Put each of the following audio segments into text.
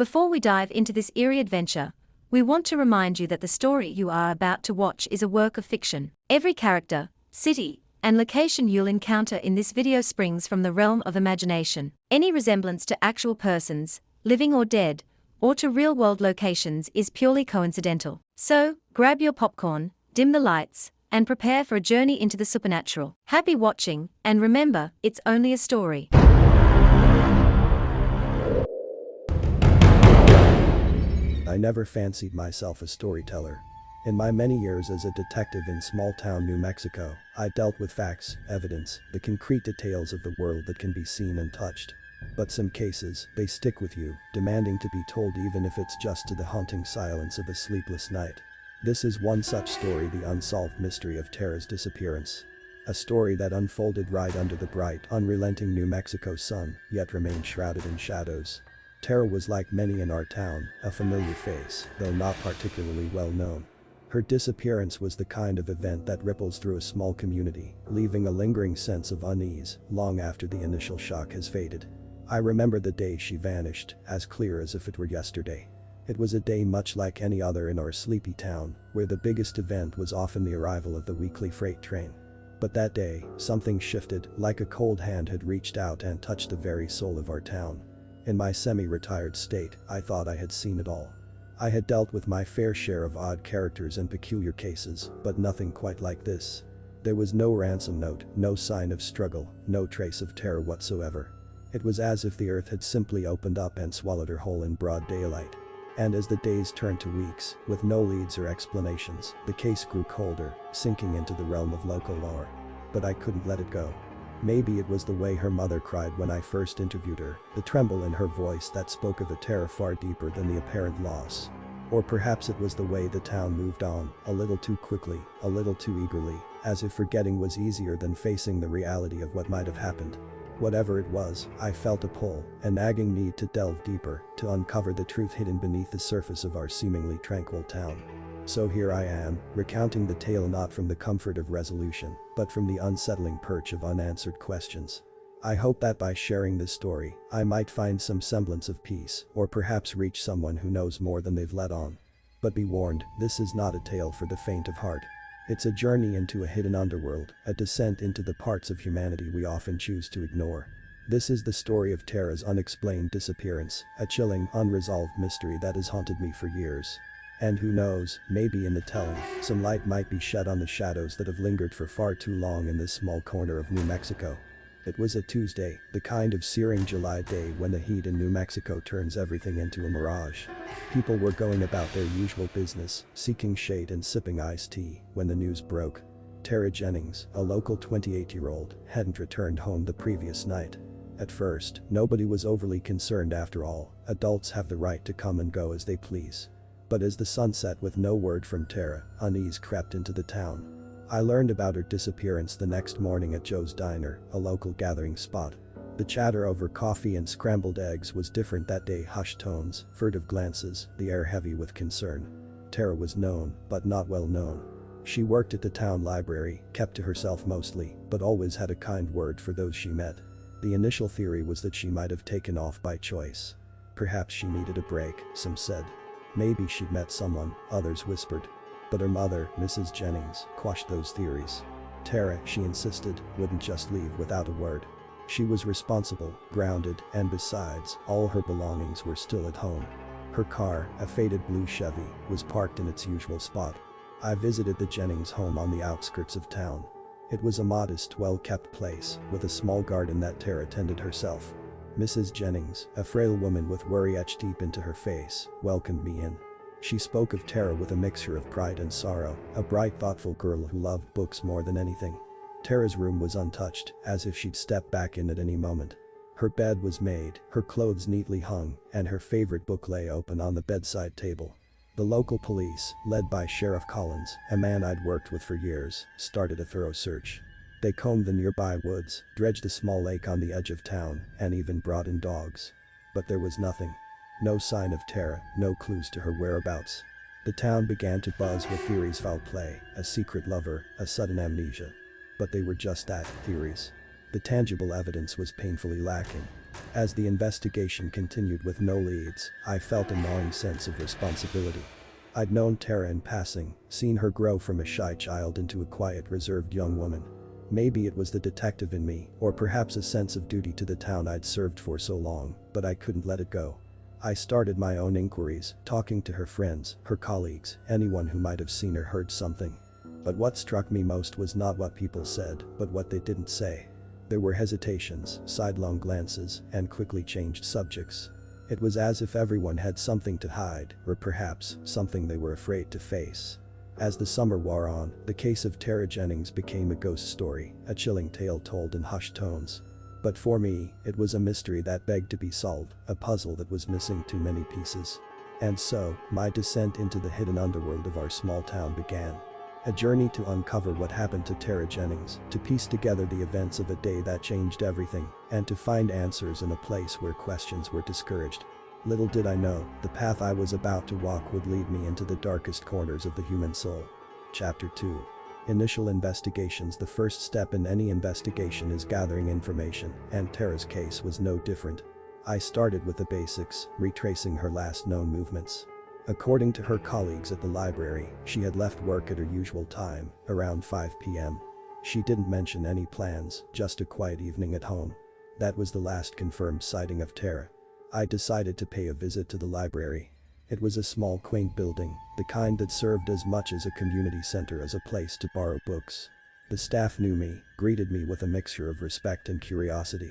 Before we dive into this eerie adventure, we want to remind you that the story you are about to watch is a work of fiction. Every character, city, and location you'll encounter in this video springs from the realm of imagination. Any resemblance to actual persons, living or dead, or to real-world locations is purely coincidental. So, grab your popcorn, dim the lights, and prepare for a journey into the supernatural. Happy watching, and remember, it's only a story. I never fancied myself a storyteller. In my many years as a detective in small-town New Mexico, I dealt with facts, evidence, the concrete details of the world that can be seen and touched. But some cases, they stick with you, demanding to be told even if it's just to the haunting silence of a sleepless night. This is one such story, the unsolved mystery of Tara's disappearance. A story that unfolded right under the bright, unrelenting New Mexico sun, yet remained shrouded in shadows. Tara was like many in our town, a familiar face, though not particularly well known. Her disappearance was the kind of event that ripples through a small community, leaving a lingering sense of unease long after the initial shock has faded. I remember the day she vanished, as clear as if it were yesterday. It was a day much like any other in our sleepy town, where the biggest event was often the arrival of the weekly freight train. But that day, something shifted, like a cold hand had reached out and touched the very soul of our town. In my semi-retired state, I thought I had seen it all. I had dealt with my fair share of odd characters and peculiar cases, but nothing quite like this. There was no ransom note, no sign of struggle, no trace of terror whatsoever. It was as if the earth had simply opened up and swallowed her whole in broad daylight. And as the days turned to weeks, with no leads or explanations, the case grew colder, sinking into the realm of local lore. But I couldn't let it go. Maybe it was the way her mother cried when I first interviewed her, the tremble in her voice that spoke of a terror far deeper than the apparent loss. Or perhaps it was the way the town moved on, a little too quickly, a little too eagerly, as if forgetting was easier than facing the reality of what might have happened. Whatever it was, I felt a pull, a nagging need to delve deeper, to uncover the truth hidden beneath the surface of our seemingly tranquil town. So here I am, recounting the tale not from the comfort of resolution, but from the unsettling perch of unanswered questions. I hope that by sharing this story, I might find some semblance of peace, or perhaps reach someone who knows more than they've let on. But be warned, this is not a tale for the faint of heart. It's a journey into a hidden underworld, a descent into the parts of humanity we often choose to ignore. This is the story of Tara's unexplained disappearance, a chilling, unresolved mystery that has haunted me for years. And who knows, maybe in the telling, some light might be shed on the shadows that have lingered for far too long in this small corner of New Mexico. It was a Tuesday, the kind of searing July day when the heat in New Mexico turns everything into a mirage. People were going about their usual business, seeking shade and sipping iced tea, when the news broke. Tara Jennings, a local 28-year-old, hadn't returned home the previous night. At first, nobody was overly concerned. After all, adults have the right to come and go as they please. But as the sun set with no word from Tara, unease crept into the town. I learned about her disappearance the next morning at Joe's Diner, a local gathering spot. The chatter over coffee and scrambled eggs was different that day. Hushed tones, furtive glances, the air heavy with concern. Tara was known, but not well known. She worked at the town library, kept to herself mostly, but always had a kind word for those she met. The initial theory was that she might have taken off by choice. Perhaps she needed a break, some said. Maybe she'd met someone, others whispered. But her mother, Mrs. Jennings, quashed those theories. Tara, she insisted, wouldn't just leave without a word. She was responsible, grounded, and besides, all her belongings were still at home. Her car, a faded blue Chevy, was parked in its usual spot. I visited the Jennings home on the outskirts of town. It was a modest, well-kept place, with a small garden that Tara tended herself. Mrs. Jennings, a frail woman with worry etched deep into her face, welcomed me in. She spoke of Tara with a mixture of pride and sorrow, a bright, thoughtful girl who loved books more than anything. Tara's room was untouched, as if she'd step back in at any moment. Her bed was made, her clothes neatly hung, and her favorite book lay open on the bedside table. The local police, led by Sheriff Collins, a man I'd worked with for years, started a thorough search. They combed the nearby woods, dredged a small lake on the edge of town, and even brought in dogs. But there was nothing. No sign of Tara, no clues to her whereabouts. The town began to buzz with theories: foul play, a secret lover, a sudden amnesia. But they were just that, theories. The tangible evidence was painfully lacking. As the investigation continued with no leads, I felt a gnawing sense of responsibility. I'd known Tara in passing, seen her grow from a shy child into a quiet, reserved young woman. Maybe it was the detective in me, or perhaps a sense of duty to the town I'd served for so long, but I couldn't let it go. I started my own inquiries, talking to her friends, her colleagues, anyone who might have seen or heard something. But what struck me most was not what people said, but what they didn't say. There were hesitations, sidelong glances, and quickly changed subjects. It was as if everyone had something to hide, or perhaps, something they were afraid to face. As the summer wore on, the case of Tara Jennings became a ghost story, a chilling tale told in hushed tones. But for me, it was a mystery that begged to be solved, a puzzle that was missing too many pieces. And so, my descent into the hidden underworld of our small town began. A journey to uncover what happened to Tara Jennings, to piece together the events of a day that changed everything, and to find answers in a place where questions were discouraged. Little did I know, the path I was about to walk would lead me into the darkest corners of the human soul. Chapter 2. Initial investigations. The first step in any investigation is gathering information, and Tara's case was no different. I started with the basics, retracing her last known movements. According to her colleagues at the library, she had left work at her usual time, around 5 p.m. She didn't mention any plans, just a quiet evening at home. That was the last confirmed sighting of Tara. I decided to pay a visit to the library. It was a small, quaint building, the kind that served as much as a community center as a place to borrow books. The staff knew me, greeted me with a mixture of respect and curiosity.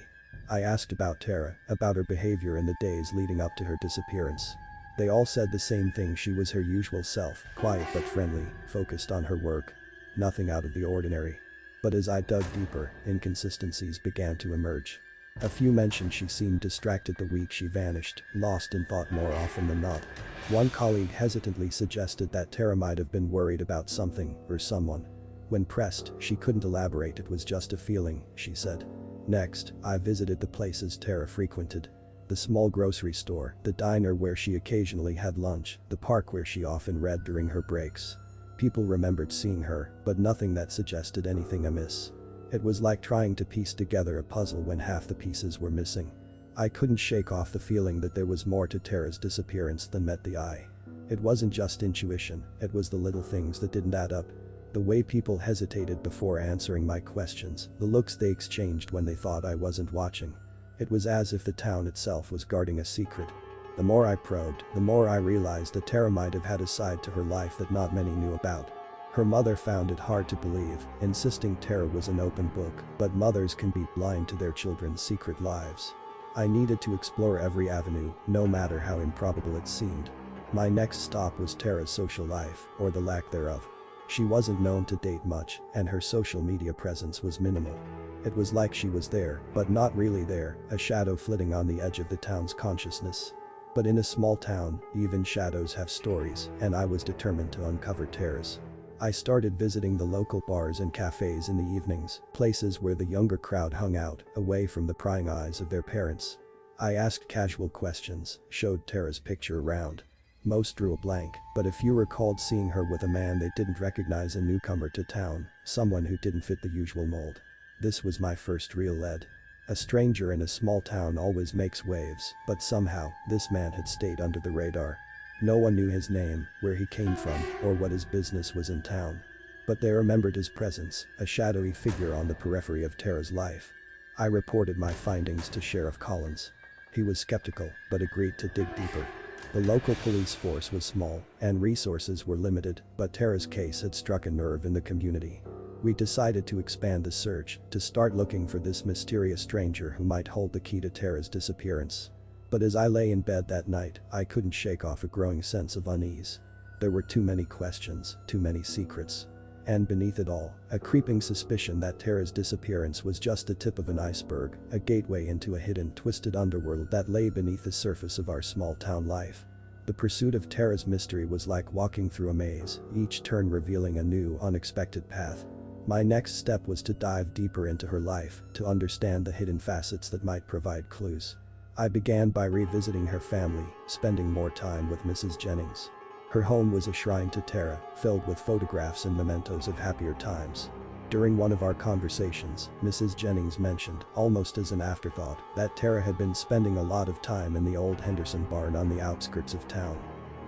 I asked about Tara, about her behavior in the days leading up to her disappearance. They all said the same thing: she was her usual self, quiet but friendly, focused on her work. Nothing out of the ordinary. But as I dug deeper, inconsistencies began to emerge. A few mentioned she seemed distracted the week she vanished, lost in thought more often than not. One colleague hesitantly suggested that Tara might have been worried about something, or someone. When pressed, she couldn't elaborate. It was just a feeling, she said. Next, I visited the places Tara frequented. The small grocery store, the diner where she occasionally had lunch, the park where she often read during her breaks. People remembered seeing her, but nothing that suggested anything amiss. It was like trying to piece together a puzzle when half the pieces were missing. I couldn't shake off the feeling that there was more to Tara's disappearance than met the eye. It wasn't just intuition, it was the little things that didn't add up. The way people hesitated before answering my questions, the looks they exchanged when they thought I wasn't watching. It was as if the town itself was guarding a secret. The more I probed, the more I realized that Tara might have had a side to her life that not many knew about. Her mother found it hard to believe, insisting Tara was an open book, but mothers can be blind to their children's secret lives. I needed to explore every avenue, no matter how improbable it seemed. My next stop was Tara's social life, or the lack thereof. She wasn't known to date much, and her social media presence was minimal. It was like she was there, but not really there, a shadow flitting on the edge of the town's consciousness. But in a small town, even shadows have stories, and I was determined to uncover Tara's. I started visiting the local bars and cafes in the evenings, places where the younger crowd hung out, away from the prying eyes of their parents. I asked casual questions, showed Tara's picture around. Most drew a blank, but a few recalled seeing her with a man they didn't recognize, a newcomer to town, someone who didn't fit the usual mold. This was my first real lead. A stranger in a small town always makes waves, but somehow, this man had stayed under the radar. No one knew his name, where he came from, or what his business was in town. But they remembered his presence, a shadowy figure on the periphery of Tara's life. I reported my findings to Sheriff Collins. He was skeptical, but agreed to dig deeper. The local police force was small, and resources were limited, but Tara's case had struck a nerve in the community. We decided to expand the search, to start looking for this mysterious stranger who might hold the key to Tara's disappearance. But as I lay in bed that night, I couldn't shake off a growing sense of unease. There were too many questions, too many secrets. And beneath it all, a creeping suspicion that Tara's disappearance was just the tip of an iceberg, a gateway into a hidden, twisted underworld that lay beneath the surface of our small town life. The pursuit of Tara's mystery was like walking through a maze, each turn revealing a new, unexpected path. My next step was to dive deeper into her life, to understand the hidden facets that might provide clues. I began by revisiting her family, spending more time with Mrs. Jennings. Her home was a shrine to Tara, filled with photographs and mementos of happier times. During one of our conversations, Mrs. Jennings mentioned, almost as an afterthought, that Tara had been spending a lot of time in the old Henderson barn on the outskirts of town.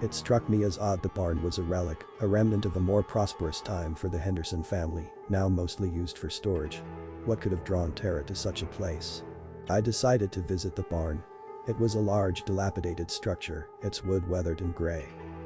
It struck me as odd the barn was a relic, a remnant of a more prosperous time for the Henderson family, now mostly used for storage. What could have drawn Tara to such a place? I decided to visit the barn. It was a large, dilapidated structure, its wood weathered and gray.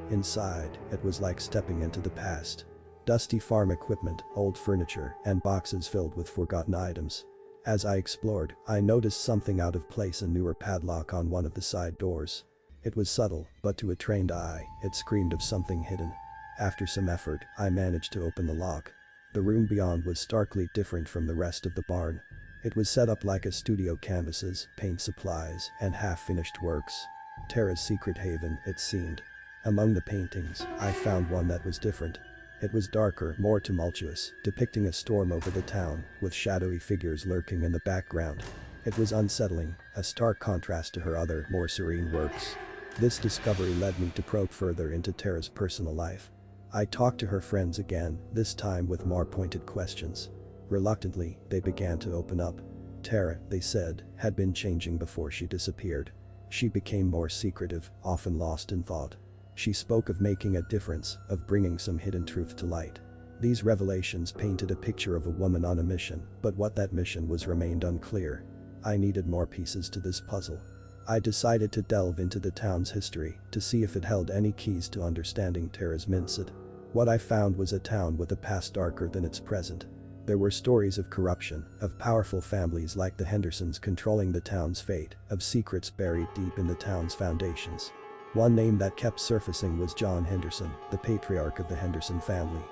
Inside, it was like stepping into the past. Dusty farm equipment, old furniture, and boxes filled with forgotten items. As I explored, I noticed something out of place, a newer padlock on one of the side doors. It was subtle, but to a trained eye, it screamed of something hidden. After some effort, I managed to open the lock. The room beyond was starkly different from the rest of the barn. It was set up like a studio: canvases, paint supplies, and half-finished works. Tara's secret haven, it seemed. Among the paintings, I found one that was different. It was darker, more tumultuous, depicting a storm over the town, with shadowy figures lurking in the background. It was unsettling, a stark contrast to her other, more serene works. This discovery led me to probe further into Tara's personal life. I talked to her friends again, this time with more pointed questions. Reluctantly, they began to open up. Tara, they said, had been changing before she disappeared. She became more secretive, often lost in thought. She spoke of making a difference, of bringing some hidden truth to light. These revelations painted a picture of a woman on a mission, but what that mission was remained unclear. I needed more pieces to this puzzle. I decided to delve into the town's history, to see if it held any keys to understanding Tara's mindset. What I found was a town with a past darker than its present. There were stories of corruption, of powerful families like the Hendersons controlling the town's fate, of secrets buried deep in the town's foundations. One name that kept surfacing was John Henderson, the patriarch of the Henderson family.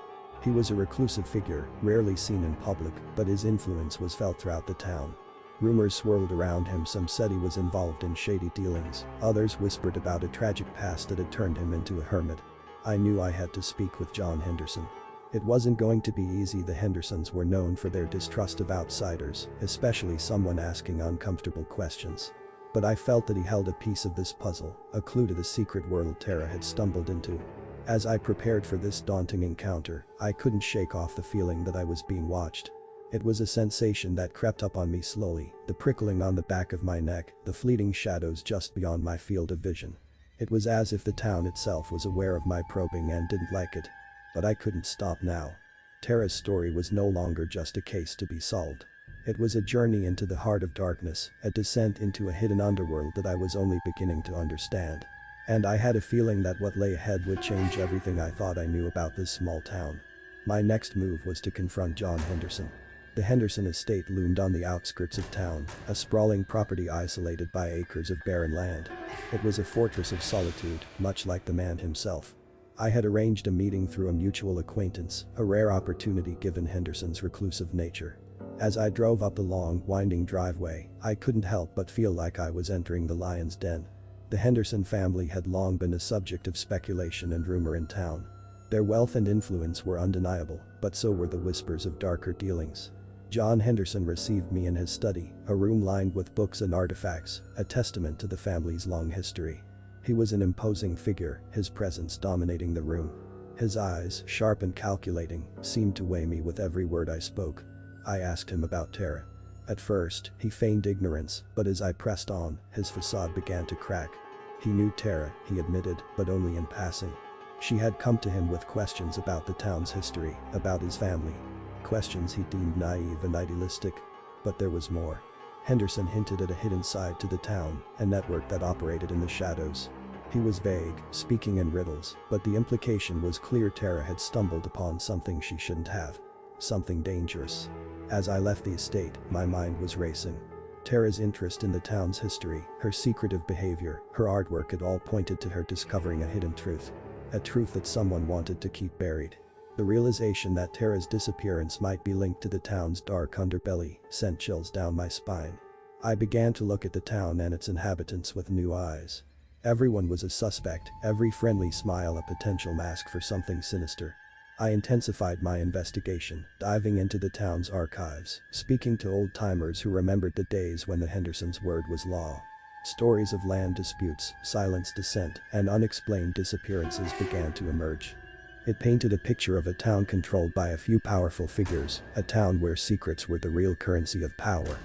He was a reclusive figure, rarely seen in public, but his influence was felt throughout the town. Rumors swirled around him. Some said he was involved in shady dealings, others whispered about a tragic past that had turned him into a hermit. I knew I had to speak with John Henderson. It wasn't going to be easy. The Hendersons were known for their distrust of outsiders, especially someone asking uncomfortable questions. But I felt that he held a piece of this puzzle, a clue to the secret world Tara had stumbled into. As I prepared for this daunting encounter, I couldn't shake off the feeling that I was being watched. It was a sensation that crept up on me slowly, the prickling on the back of my neck, the fleeting shadows just beyond my field of vision. It was as if the town itself was aware of my probing and didn't like it. But I couldn't stop now. Tara's story was no longer just a case to be solved. It was a journey into the heart of darkness, a descent into a hidden underworld that I was only beginning to understand. And I had a feeling that what lay ahead would change everything I thought I knew about this small town. My next move was to confront John Henderson. The Henderson estate loomed on the outskirts of town, a sprawling property isolated by acres of barren land. It was a fortress of solitude, much like the man himself. I had arranged a meeting through a mutual acquaintance, a rare opportunity given Henderson's reclusive nature. As I drove up the long, winding driveway, I couldn't help but feel like I was entering the lion's den. The Henderson family had long been a subject of speculation and rumor in town. Their wealth and influence were undeniable, but so were the whispers of darker dealings. John Henderson received me in his study, a room lined with books and artifacts, a testament to the family's long history. He was an imposing figure, his presence dominating the room. His eyes, sharp and calculating, seemed to weigh me with every word I spoke. I asked him about Tara. At first, he feigned ignorance, but as I pressed on, his facade began to crack. He knew Tara, he admitted, but only in passing. She had come to him with questions about the town's history, about his family. Questions he deemed naive and idealistic. But there was more. Henderson hinted at a hidden side to the town, a network that operated in the shadows. He was vague, speaking in riddles, but the implication was clear. Tara had stumbled upon something she shouldn't have. Something dangerous. As I left the estate, my mind was racing. Tara's interest in the town's history, her secretive behavior, her artwork, it all pointed to her discovering a hidden truth. A truth that someone wanted to keep buried. The realization that Tara's disappearance might be linked to the town's dark underbelly sent chills down my spine. I began to look at the town and its inhabitants with new eyes. Everyone was a suspect, every friendly smile a potential mask for something sinister. I intensified my investigation, diving into the town's archives, speaking to old-timers who remembered the days when the Hendersons' word was law. Stories of land disputes, silenced dissent, and unexplained disappearances began to emerge. It painted a picture of a town controlled by a few powerful figures, a town where secrets were the real currency of power.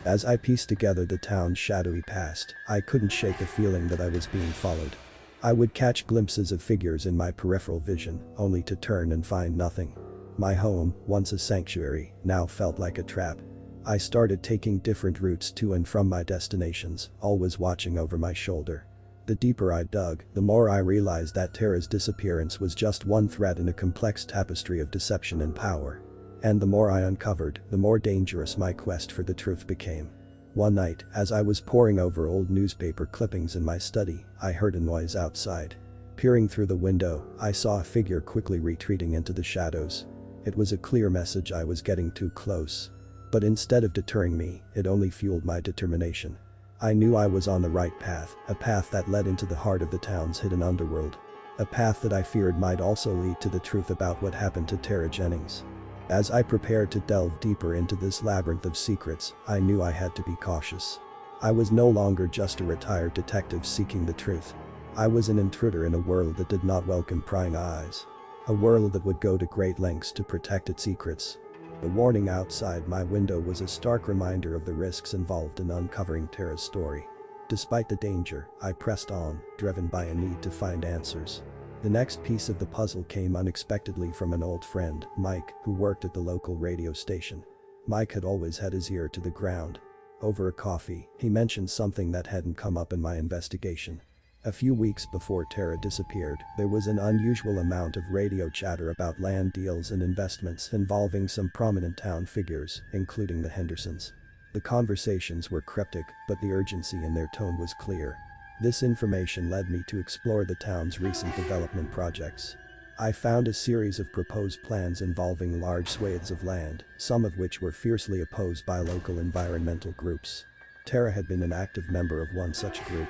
As I pieced together the town's shadowy past, I couldn't shake the feeling that I was being followed. I would catch glimpses of figures in my peripheral vision, only to turn and find nothing. My home, once a sanctuary, now felt like a trap. I started taking different routes to and from my destinations, always watching over my shoulder. The deeper I dug, the more I realized that Tara's disappearance was just one thread in a complex tapestry of deception and power. And the more I uncovered, the more dangerous my quest for the truth became. One night, as I was poring over old newspaper clippings in my study, I heard a noise outside. Peering through the window, I saw a figure quickly retreating into the shadows. It was a clear message I was getting too close. But instead of deterring me, it only fueled my determination. I knew I was on the right path, a path that led into the heart of the town's hidden underworld. A path that I feared might also lead to the truth about what happened to Tara Jennings. As I prepared to delve deeper into this labyrinth of secrets, I knew I had to be cautious. I was no longer just a retired detective seeking the truth. I was an intruder in a world that did not welcome prying eyes. A world that would go to great lengths to protect its secrets. The warning outside my window was a stark reminder of the risks involved in uncovering Tara's story. Despite the danger, I pressed on, driven by a need to find answers. The next piece of the puzzle came unexpectedly from an old friend, Mike, who worked at the local radio station. Mike had always had his ear to the ground. Over a coffee, he mentioned something that hadn't come up in my investigation. A few weeks before Tara disappeared, there was an unusual amount of radio chatter about land deals and investments involving some prominent town figures, including the Hendersons. The conversations were cryptic, but the urgency in their tone was clear. This information led me to explore the town's recent development projects. I found a series of proposed plans involving large swathes of land, some of which were fiercely opposed by local environmental groups. Tara had been an active member of one such group.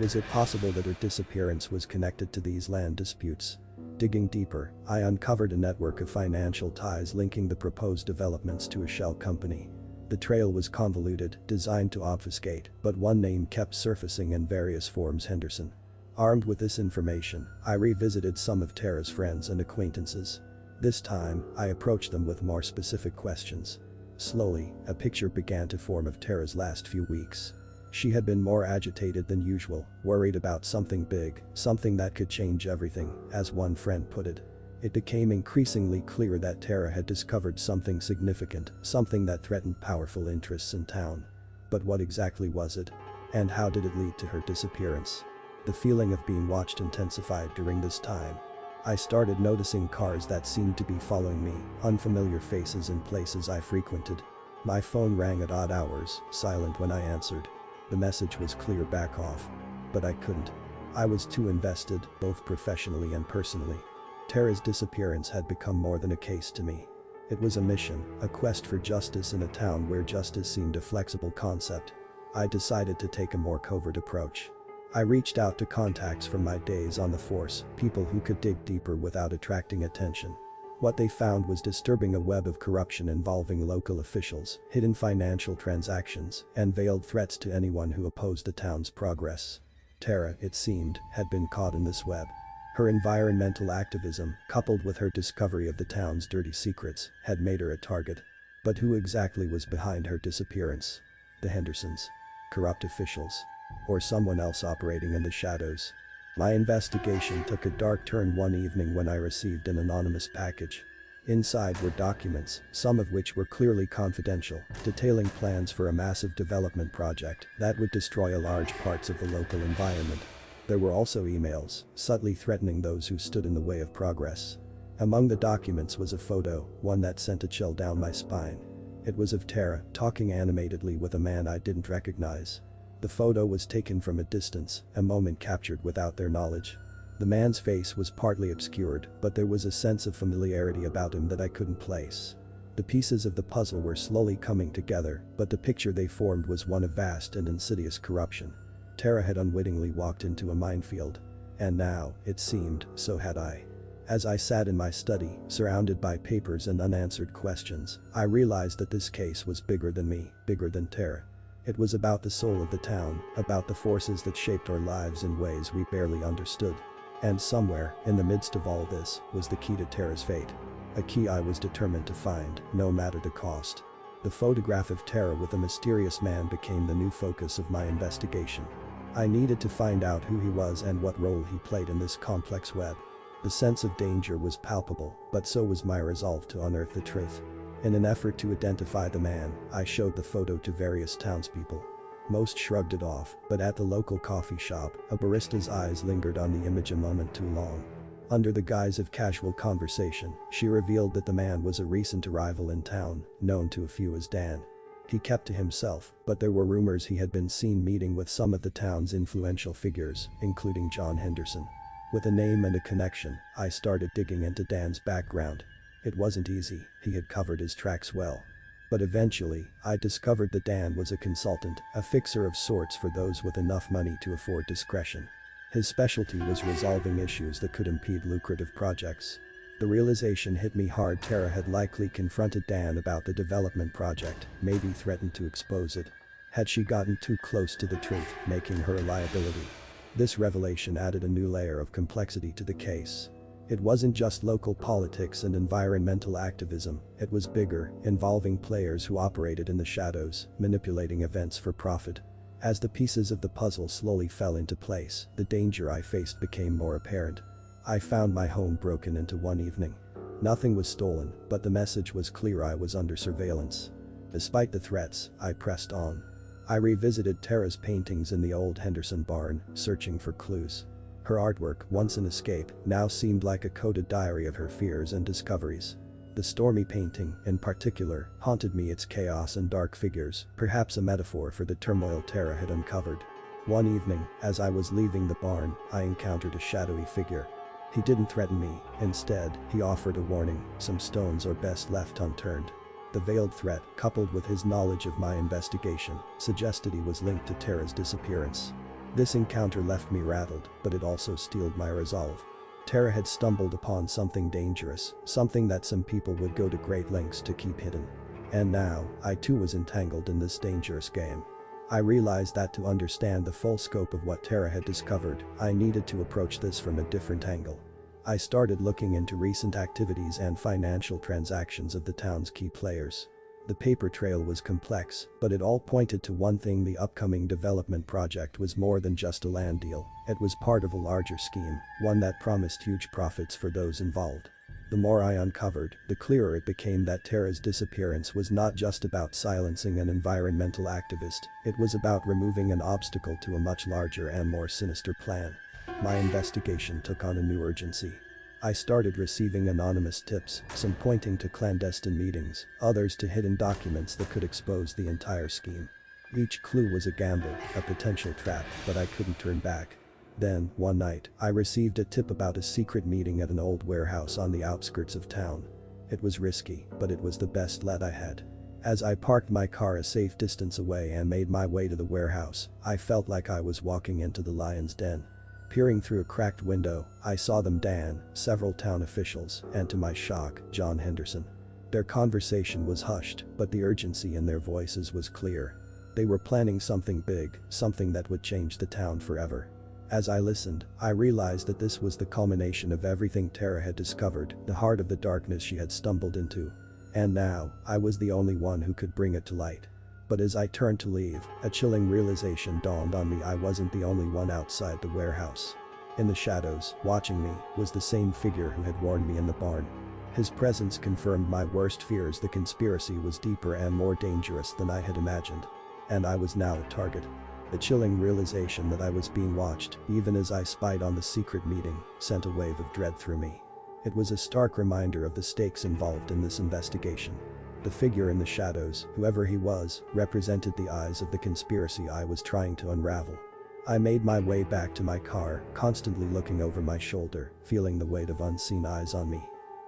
Was it possible that her disappearance was connected to these land disputes? Digging deeper, I uncovered a network of financial ties linking the proposed developments to a shell company. The trail was convoluted, designed to obfuscate, but one name kept surfacing in various forms: Henderson. Armed with this information, I revisited some of Tara's friends and acquaintances. This time, I approached them with more specific questions. Slowly, a picture began to form of Tara's last few weeks. She had been more agitated than usual, worried about something big, something that could change everything, as one friend put it. It became increasingly clear that Tara had discovered something significant, something that threatened powerful interests in town. But what exactly was it? And how did it lead to her disappearance? The feeling of being watched intensified during this time. I started noticing cars that seemed to be following me, unfamiliar faces in places I frequented. My phone rang at odd hours, silent when I answered. The message was clear: back off. But I couldn't. I was too invested, both professionally and personally. Tara's disappearance had become more than a case to me. It was a mission, a quest for justice in a town where justice seemed a flexible concept. I decided to take a more covert approach. I reached out to contacts from my days on the force, people who could dig deeper without attracting attention. What they found was disturbing: a web of corruption involving local officials, hidden financial transactions, and veiled threats to anyone who opposed the town's progress. Tara, it seemed, had been caught in this web. Her environmental activism, coupled with her discovery of the town's dirty secrets, had made her a target. But who exactly was behind her disappearance? The Hendersons? Corrupt officials? Or someone else operating in the shadows? My investigation took a dark turn one evening when I received an anonymous package. Inside were documents, some of which were clearly confidential, detailing plans for a massive development project that would destroy large parts of the local environment. There were also emails, subtly threatening those who stood in the way of progress. Among the documents was a photo, one that sent a chill down my spine. It was of Tara, talking animatedly with a man I didn't recognize. The photo was taken from a distance, a moment captured without their knowledge. The man's face was partly obscured, but there was a sense of familiarity about him that I couldn't place. The pieces of the puzzle were slowly coming together, but the picture they formed was one of vast and insidious corruption. Tara had unwittingly walked into a minefield. And now, it seemed, so had I. As I sat in my study, surrounded by papers and unanswered questions, I realized that this case was bigger than me, bigger than Tara. It was about the soul of the town, about the forces that shaped our lives in ways we barely understood. And somewhere, in the midst of all this, was the key to Tara's fate. A key I was determined to find, no matter the cost. The photograph of Tara with a mysterious man became the new focus of my investigation. I needed to find out who he was and what role he played in this complex web. The sense of danger was palpable, but so was my resolve to unearth the truth. In an effort to identify the man, I showed the photo to various townspeople. Most shrugged it off, but at the local coffee shop, a barista's eyes lingered on the image a moment too long. Under the guise of casual conversation, she revealed that the man was a recent arrival in town, known to a few as Dan. He kept to himself, but there were rumors he had been seen meeting with some of the town's influential figures, including John Henderson. With a name and a connection, I started digging into Dan's background. It wasn't easy, he had covered his tracks well. But eventually, I discovered that Dan was a consultant, a fixer of sorts for those with enough money to afford discretion. His specialty was resolving issues that could impede lucrative projects. The realization hit me hard. Tara had likely confronted Dan about the development project, maybe threatened to expose it. Had she gotten too close to the truth, making her a liability? This revelation added a new layer of complexity to the case. It wasn't just local politics and environmental activism, it was bigger, involving players who operated in the shadows, manipulating events for profit. As the pieces of the puzzle slowly fell into place, the danger I faced became more apparent. I found my home broken into one evening. Nothing was stolen, but the message was clear: I was under surveillance. Despite the threats, I pressed on. I revisited Tara's paintings in the old Henderson barn, searching for clues. Her artwork, once an escape, now seemed like a coded diary of her fears and discoveries. The stormy painting, in particular, haunted me, its chaos and dark figures, perhaps a metaphor for the turmoil Tara had uncovered. One evening, as I was leaving the barn, I encountered a shadowy figure. He didn't threaten me, instead, he offered a warning: some stones are best left unturned. The veiled threat, coupled with his knowledge of my investigation, suggested he was linked to Tara's disappearance. This encounter left me rattled, but it also steeled my resolve. Tara had stumbled upon something dangerous, something that some people would go to great lengths to keep hidden. And now, I too was entangled in this dangerous game. I realized that to understand the full scope of what Tara had discovered, I needed to approach this from a different angle. I started looking into recent activities and financial transactions of the town's key players. The paper trail was complex, but it all pointed to one thing: the upcoming development project was more than just a land deal. It was part of a larger scheme, one that promised huge profits for those involved. The more I uncovered, the clearer it became that Tara's disappearance was not just about silencing an environmental activist, it was about removing an obstacle to a much larger and more sinister plan. My investigation took on a new urgency. I started receiving anonymous tips, some pointing to clandestine meetings, others to hidden documents that could expose the entire scheme. Each clue was a gamble, a potential trap, but I couldn't turn back. Then, one night, I received a tip about a secret meeting at an old warehouse on the outskirts of town. It was risky, but it was the best lead I had. As I parked my car a safe distance away and made my way to the warehouse, I felt like I was walking into the lion's den. Peering through a cracked window, I saw them: Dan, several town officials, and to my shock, John Henderson. Their conversation was hushed, but the urgency in their voices was clear. They were planning something big, something that would change the town forever. As I listened, I realized that this was the culmination of everything Tara had discovered, the heart of the darkness she had stumbled into. And now, I was the only one who could bring it to light. But as I turned to leave, a chilling realization dawned on me: I wasn't the only one outside the warehouse. In the shadows, watching me, was the same figure who had warned me in the barn. His presence confirmed my worst fears: the conspiracy was deeper and more dangerous than I had imagined. And I was now a target. The chilling realization that I was being watched, even as I spied on the secret meeting, sent a wave of dread through me. It was a stark reminder of the stakes involved in this investigation. The figure in the shadows, whoever he was, represented the eyes of the conspiracy I was trying to unravel. I made my way back to my car, constantly looking over my shoulder, feeling the weight of unseen eyes on me.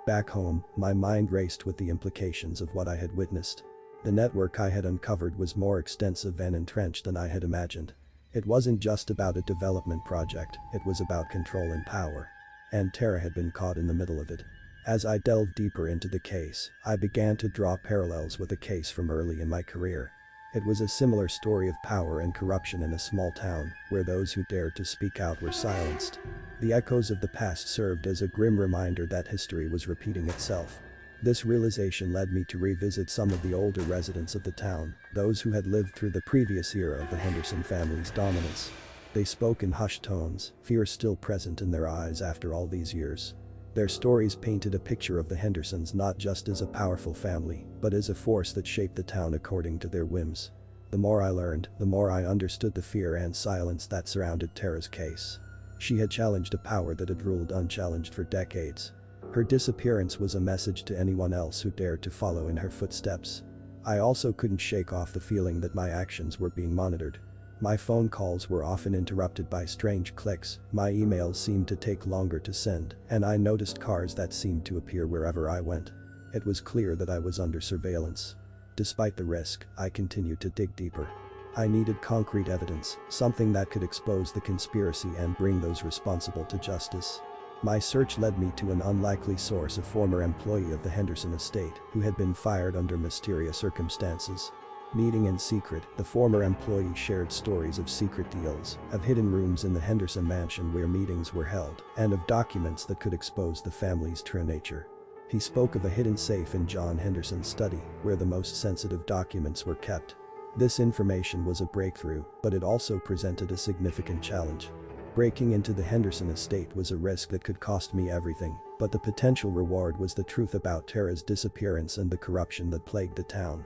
Back home, my mind raced with the implications of what I had witnessed. The network I had uncovered was more extensive and entrenched than I had imagined. It wasn't just about a development project, it was about control and power. And Tara had been caught in the middle of it. As I delved deeper into the case, I began to draw parallels with a case from early in my career. It was a similar story of power and corruption in a small town, where those who dared to speak out were silenced. The echoes of the past served as a grim reminder that history was repeating itself. This realization led me to revisit some of the older residents of the town, those who had lived through the previous era of the Henderson family's dominance. They spoke in hushed tones, fear still present in their eyes after all these years. Their stories painted a picture of the Hendersons not just as a powerful family, but as a force that shaped the town according to their whims. The more I learned, the more I understood the fear and silence that surrounded Tara's case. She had challenged a power that had ruled unchallenged for decades. Her disappearance was a message to anyone else who dared to follow in her footsteps. I also couldn't shake off the feeling that my actions were being monitored. My phone calls were often interrupted by strange clicks, my emails seemed to take longer to send, and I noticed cars that seemed to appear wherever I went. It was clear that I was under surveillance. Despite the risk, I continued to dig deeper. I needed concrete evidence, something that could expose the conspiracy and bring those responsible to justice. My search led me to an unlikely source, a former employee of the Henderson estate who had been fired under mysterious circumstances. Meeting in secret, the former employee shared stories of secret deals, of hidden rooms in the Henderson mansion where meetings were held, and of documents that could expose the family's true nature. He spoke of a hidden safe in John Henderson's study, where the most sensitive documents were kept. This information was a breakthrough, but it also presented a significant challenge. Breaking into the Henderson estate was a risk that could cost me everything, but the potential reward was the truth about Tara's disappearance and the corruption that plagued the town.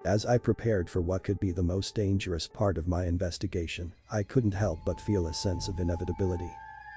As I prepared for what could be the most dangerous part of my investigation, I couldn't help but feel a sense of inevitability.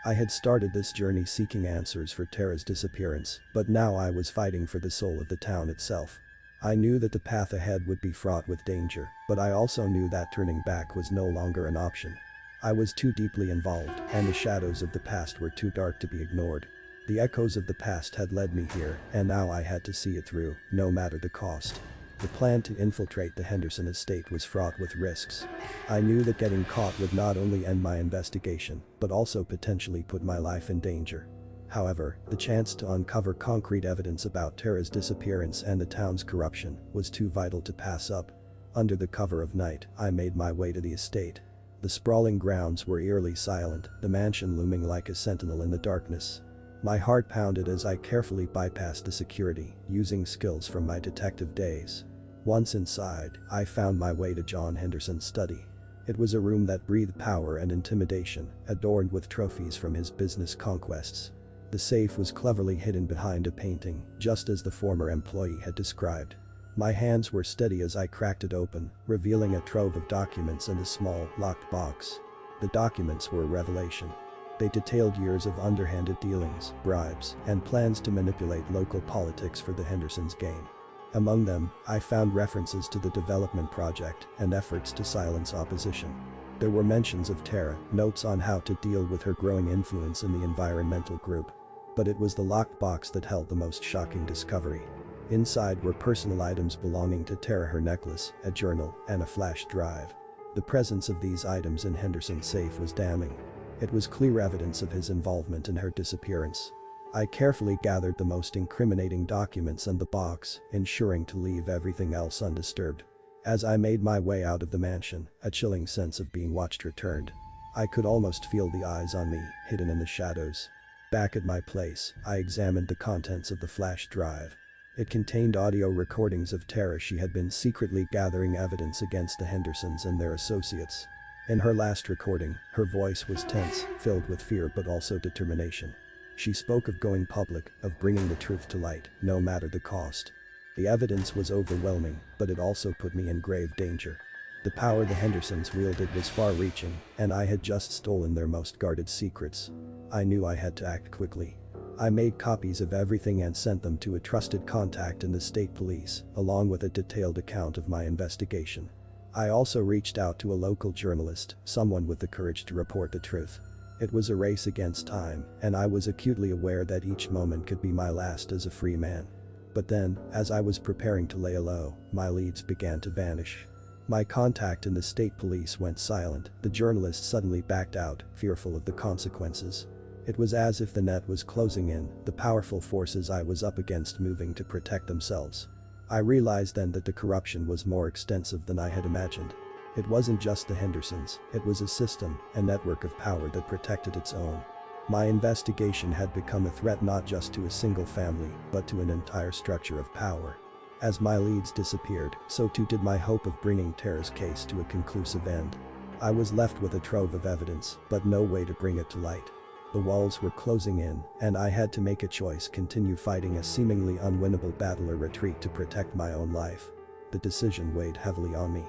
I had started this journey seeking answers for Tara's disappearance, but now I was fighting for the soul of the town itself. I knew that the path ahead would be fraught with danger, but I also knew that turning back was no longer an option. I was too deeply involved, and the shadows of the past were too dark to be ignored. The echoes of the past had led me here, and now I had to see it through, no matter the cost. The plan to infiltrate the Henderson estate was fraught with risks. I knew that getting caught would not only end my investigation, but also potentially put my life in danger. However, the chance to uncover concrete evidence about Tara's disappearance and the town's corruption was too vital to pass up. Under the cover of night, I made my way to the estate. The sprawling grounds were eerily silent, the mansion looming like a sentinel in the darkness. My heart pounded as I carefully bypassed the security, using skills from my detective days. Once inside, I found my way to John Henderson's study. It was a room that breathed power and intimidation, adorned with trophies from his business conquests. The safe was cleverly hidden behind a painting, just as the former employee had described. My hands were steady as I cracked it open, revealing a trove of documents and a small, locked box. The documents were a revelation. They detailed years of underhanded dealings, bribes, and plans to manipulate local politics for the Hendersons' gain. Among them, I found references to the development project and efforts to silence opposition. There were mentions of Tara, notes on how to deal with her growing influence in the environmental group. But it was the locked box that held the most shocking discovery. Inside were personal items belonging to Tara, her necklace, a journal, and a flash drive. The presence of these items in Henderson's safe was damning. It was clear evidence of his involvement in her disappearance. I carefully gathered the most incriminating documents in the box, ensuring to leave everything else undisturbed. As I made my way out of the mansion, a chilling sense of being watched returned. I could almost feel the eyes on me, hidden in the shadows. Back at my place, I examined the contents of the flash drive. It contained audio recordings of Tara. She had been secretly gathering evidence against the Hendersons and their associates. In her last recording, her voice was tense, filled with fear but also determination. She spoke of going public, of bringing the truth to light, no matter the cost. The evidence was overwhelming, but it also put me in grave danger. The power the Hendersons wielded was far-reaching, and I had just stolen their most guarded secrets. I knew I had to act quickly. I made copies of everything and sent them to a trusted contact in the state police, along with a detailed account of my investigation. I also reached out to a local journalist, someone with the courage to report the truth. It was a race against time, and I was acutely aware that each moment could be my last as a free man. But then, as I was preparing to lay low, my leads began to vanish. My contact in the state police went silent. The journalist suddenly backed out, fearful of the consequences. It was as if the net was closing in, the powerful forces I was up against moving to protect themselves. I realized then that the corruption was more extensive than I had imagined. It wasn't just the Hendersons, it was a system, a network of power that protected its own. My investigation had become a threat not just to a single family, but to an entire structure of power. As my leads disappeared, so too did my hope of bringing Tara's case to a conclusive end. I was left with a trove of evidence, but no way to bring it to light. The walls were closing in, and I had to make a choice: continue fighting a seemingly unwinnable battle or retreat to protect my own life. The decision weighed heavily on me.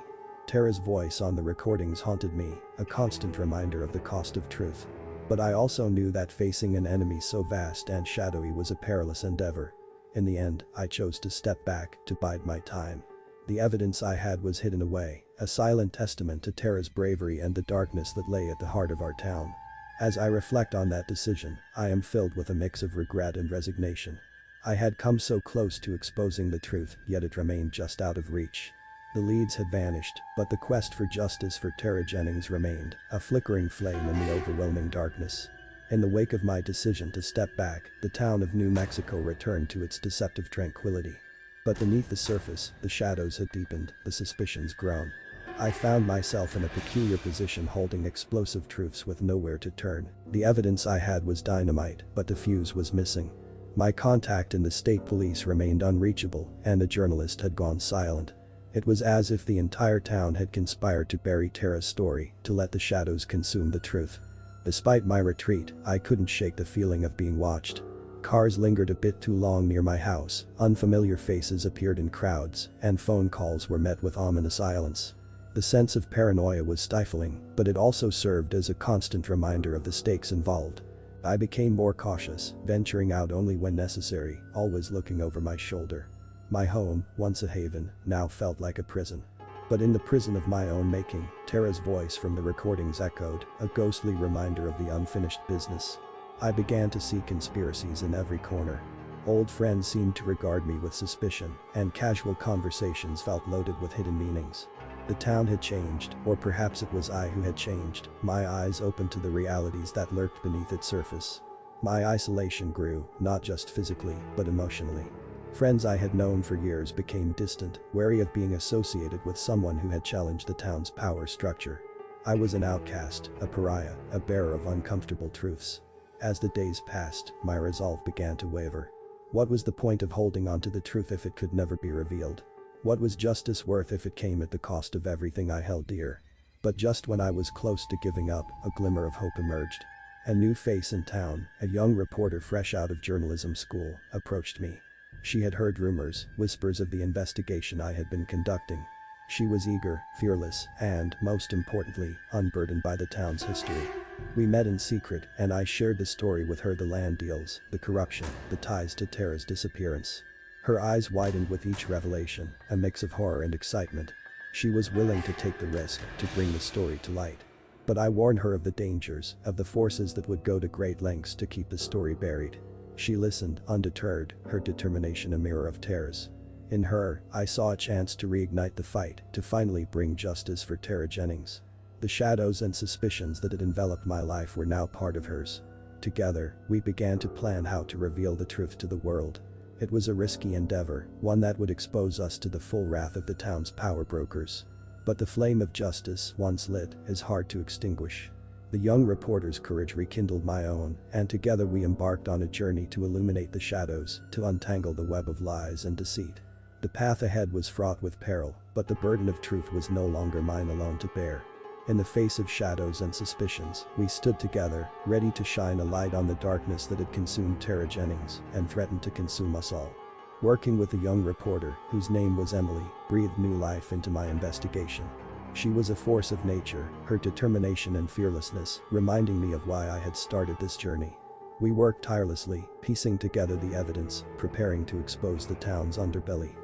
Tara's voice on the recordings haunted me, a constant reminder of the cost of truth. But I also knew that facing an enemy so vast and shadowy was a perilous endeavor. In the end, I chose to step back, to bide my time. The evidence I had was hidden away, a silent testament to Tara's bravery and the darkness that lay at the heart of our town. As I reflect on that decision, I am filled with a mix of regret and resignation. I had come so close to exposing the truth, yet it remained just out of reach. The leads had vanished, but the quest for justice for Tara Jennings remained, a flickering flame in the overwhelming darkness. In the wake of my decision to step back, the town of New Mexico returned to its deceptive tranquility. But beneath the surface, the shadows had deepened, the suspicions grown. I found myself in a peculiar position, holding explosive truths with nowhere to turn. The evidence I had was dynamite, but the fuse was missing. My contact in the state police remained unreachable, and the journalist had gone silent. It was as if the entire town had conspired to bury Tara's story, to let the shadows consume the truth. Despite my retreat, I couldn't shake the feeling of being watched. Cars lingered a bit too long near my house, unfamiliar faces appeared in crowds, and phone calls were met with ominous silence. The sense of paranoia was stifling, but it also served as a constant reminder of the stakes involved. I became more cautious, venturing out only when necessary, always looking over my shoulder. My home, once a haven, now felt like a prison. But in the prison of my own making, Tara's voice from the recordings echoed, a ghostly reminder of the unfinished business. I began to see conspiracies in every corner. Old friends seemed to regard me with suspicion, and casual conversations felt loaded with hidden meanings. The town had changed, or perhaps it was I who had changed, my eyes opened to the realities that lurked beneath its surface. My isolation grew, not just physically, but emotionally. Friends I had known for years became distant, wary of being associated with someone who had challenged the town's power structure. I was an outcast, a pariah, a bearer of uncomfortable truths. As the days passed, my resolve began to waver. What was the point of holding on to the truth if it could never be revealed? What was justice worth if it came at the cost of everything I held dear? But just when I was close to giving up, a glimmer of hope emerged. A new face in town, a young reporter fresh out of journalism school, approached me. She had heard rumors, whispers of the investigation I had been conducting. She was eager, fearless, and, most importantly, unburdened by the town's history. We met in secret, and I shared the story with her: the land deals, the corruption, the ties to Tara's disappearance. Her eyes widened with each revelation, a mix of horror and excitement. She was willing to take the risk, to bring the story to light. But I warned her of the dangers, of the forces that would go to great lengths to keep the story buried. She listened, undeterred, her determination a mirror of Tara's. In her, I saw a chance to reignite the fight, to finally bring justice for Tara Jennings. The shadows and suspicions that had enveloped my life were now part of hers. Together, we began to plan how to reveal the truth to the world. It was a risky endeavor, one that would expose us to the full wrath of the town's power brokers. But the flame of justice, once lit, is hard to extinguish. The young reporter's courage rekindled my own, and together we embarked on a journey to illuminate the shadows, to untangle the web of lies and deceit. The path ahead was fraught with peril, but the burden of truth was no longer mine alone to bear. In the face of shadows and suspicions, we stood together, ready to shine a light on the darkness that had consumed Tara Jennings and threatened to consume us all. Working with a young reporter, whose name was Emily, breathed new life into my investigation. She was a force of nature, her determination and fearlessness reminding me of why I had started this journey. We worked tirelessly, piecing together the evidence, preparing to expose the town's underbelly.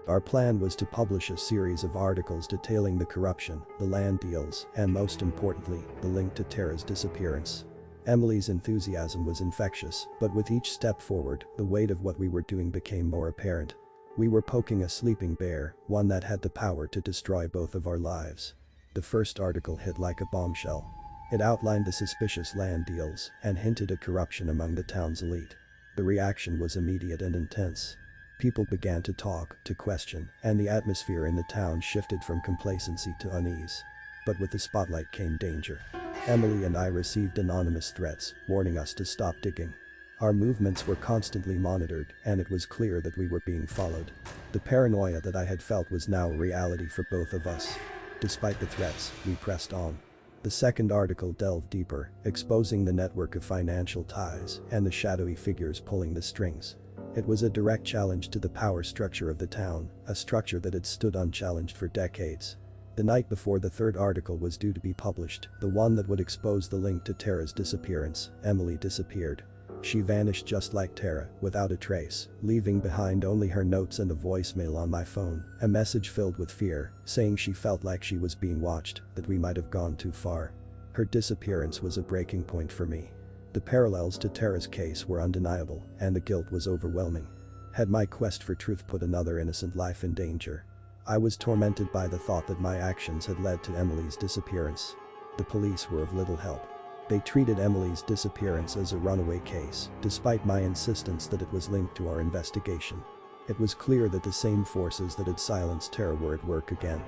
Our plan was to publish a series of articles detailing the corruption, the land deals, and most importantly, the link to Tara's disappearance. Emily's enthusiasm was infectious, but with each step forward, the weight of what we were doing became more apparent. We were poking a sleeping bear, one that had the power to destroy both of our lives. The first article hit like a bombshell. It outlined the suspicious land deals and hinted at corruption among the town's elite. The reaction was immediate and intense. People began to talk, to question, and the atmosphere in the town shifted from complacency to unease. But with the spotlight came danger. Emily and I received anonymous threats warning us to stop digging. Our movements were constantly monitored, and it was clear that we were being followed. The paranoia that I had felt was now a reality for both of us. Despite the threats, we pressed on. The second article delved deeper, exposing the network of financial ties and the shadowy figures pulling the strings. It was a direct challenge to the power structure of the town, a structure that had stood unchallenged for decades. The night before the third article was due to be published, the one that would expose the link to Tara's disappearance, Emily disappeared. She vanished just like Tara, without a trace, leaving behind only her notes and a voicemail on my phone, a message filled with fear, saying she felt like she was being watched, that we might have gone too far. Her disappearance was a breaking point for me. The parallels to Tara's case were undeniable, and the guilt was overwhelming. Had my quest for truth put another innocent life in danger? I was tormented by the thought that my actions had led to Emily's disappearance. The police were of little help. They treated Emily's disappearance as a runaway case, despite my insistence that it was linked to our investigation. It was clear that the same forces that had silenced Tara were at work again.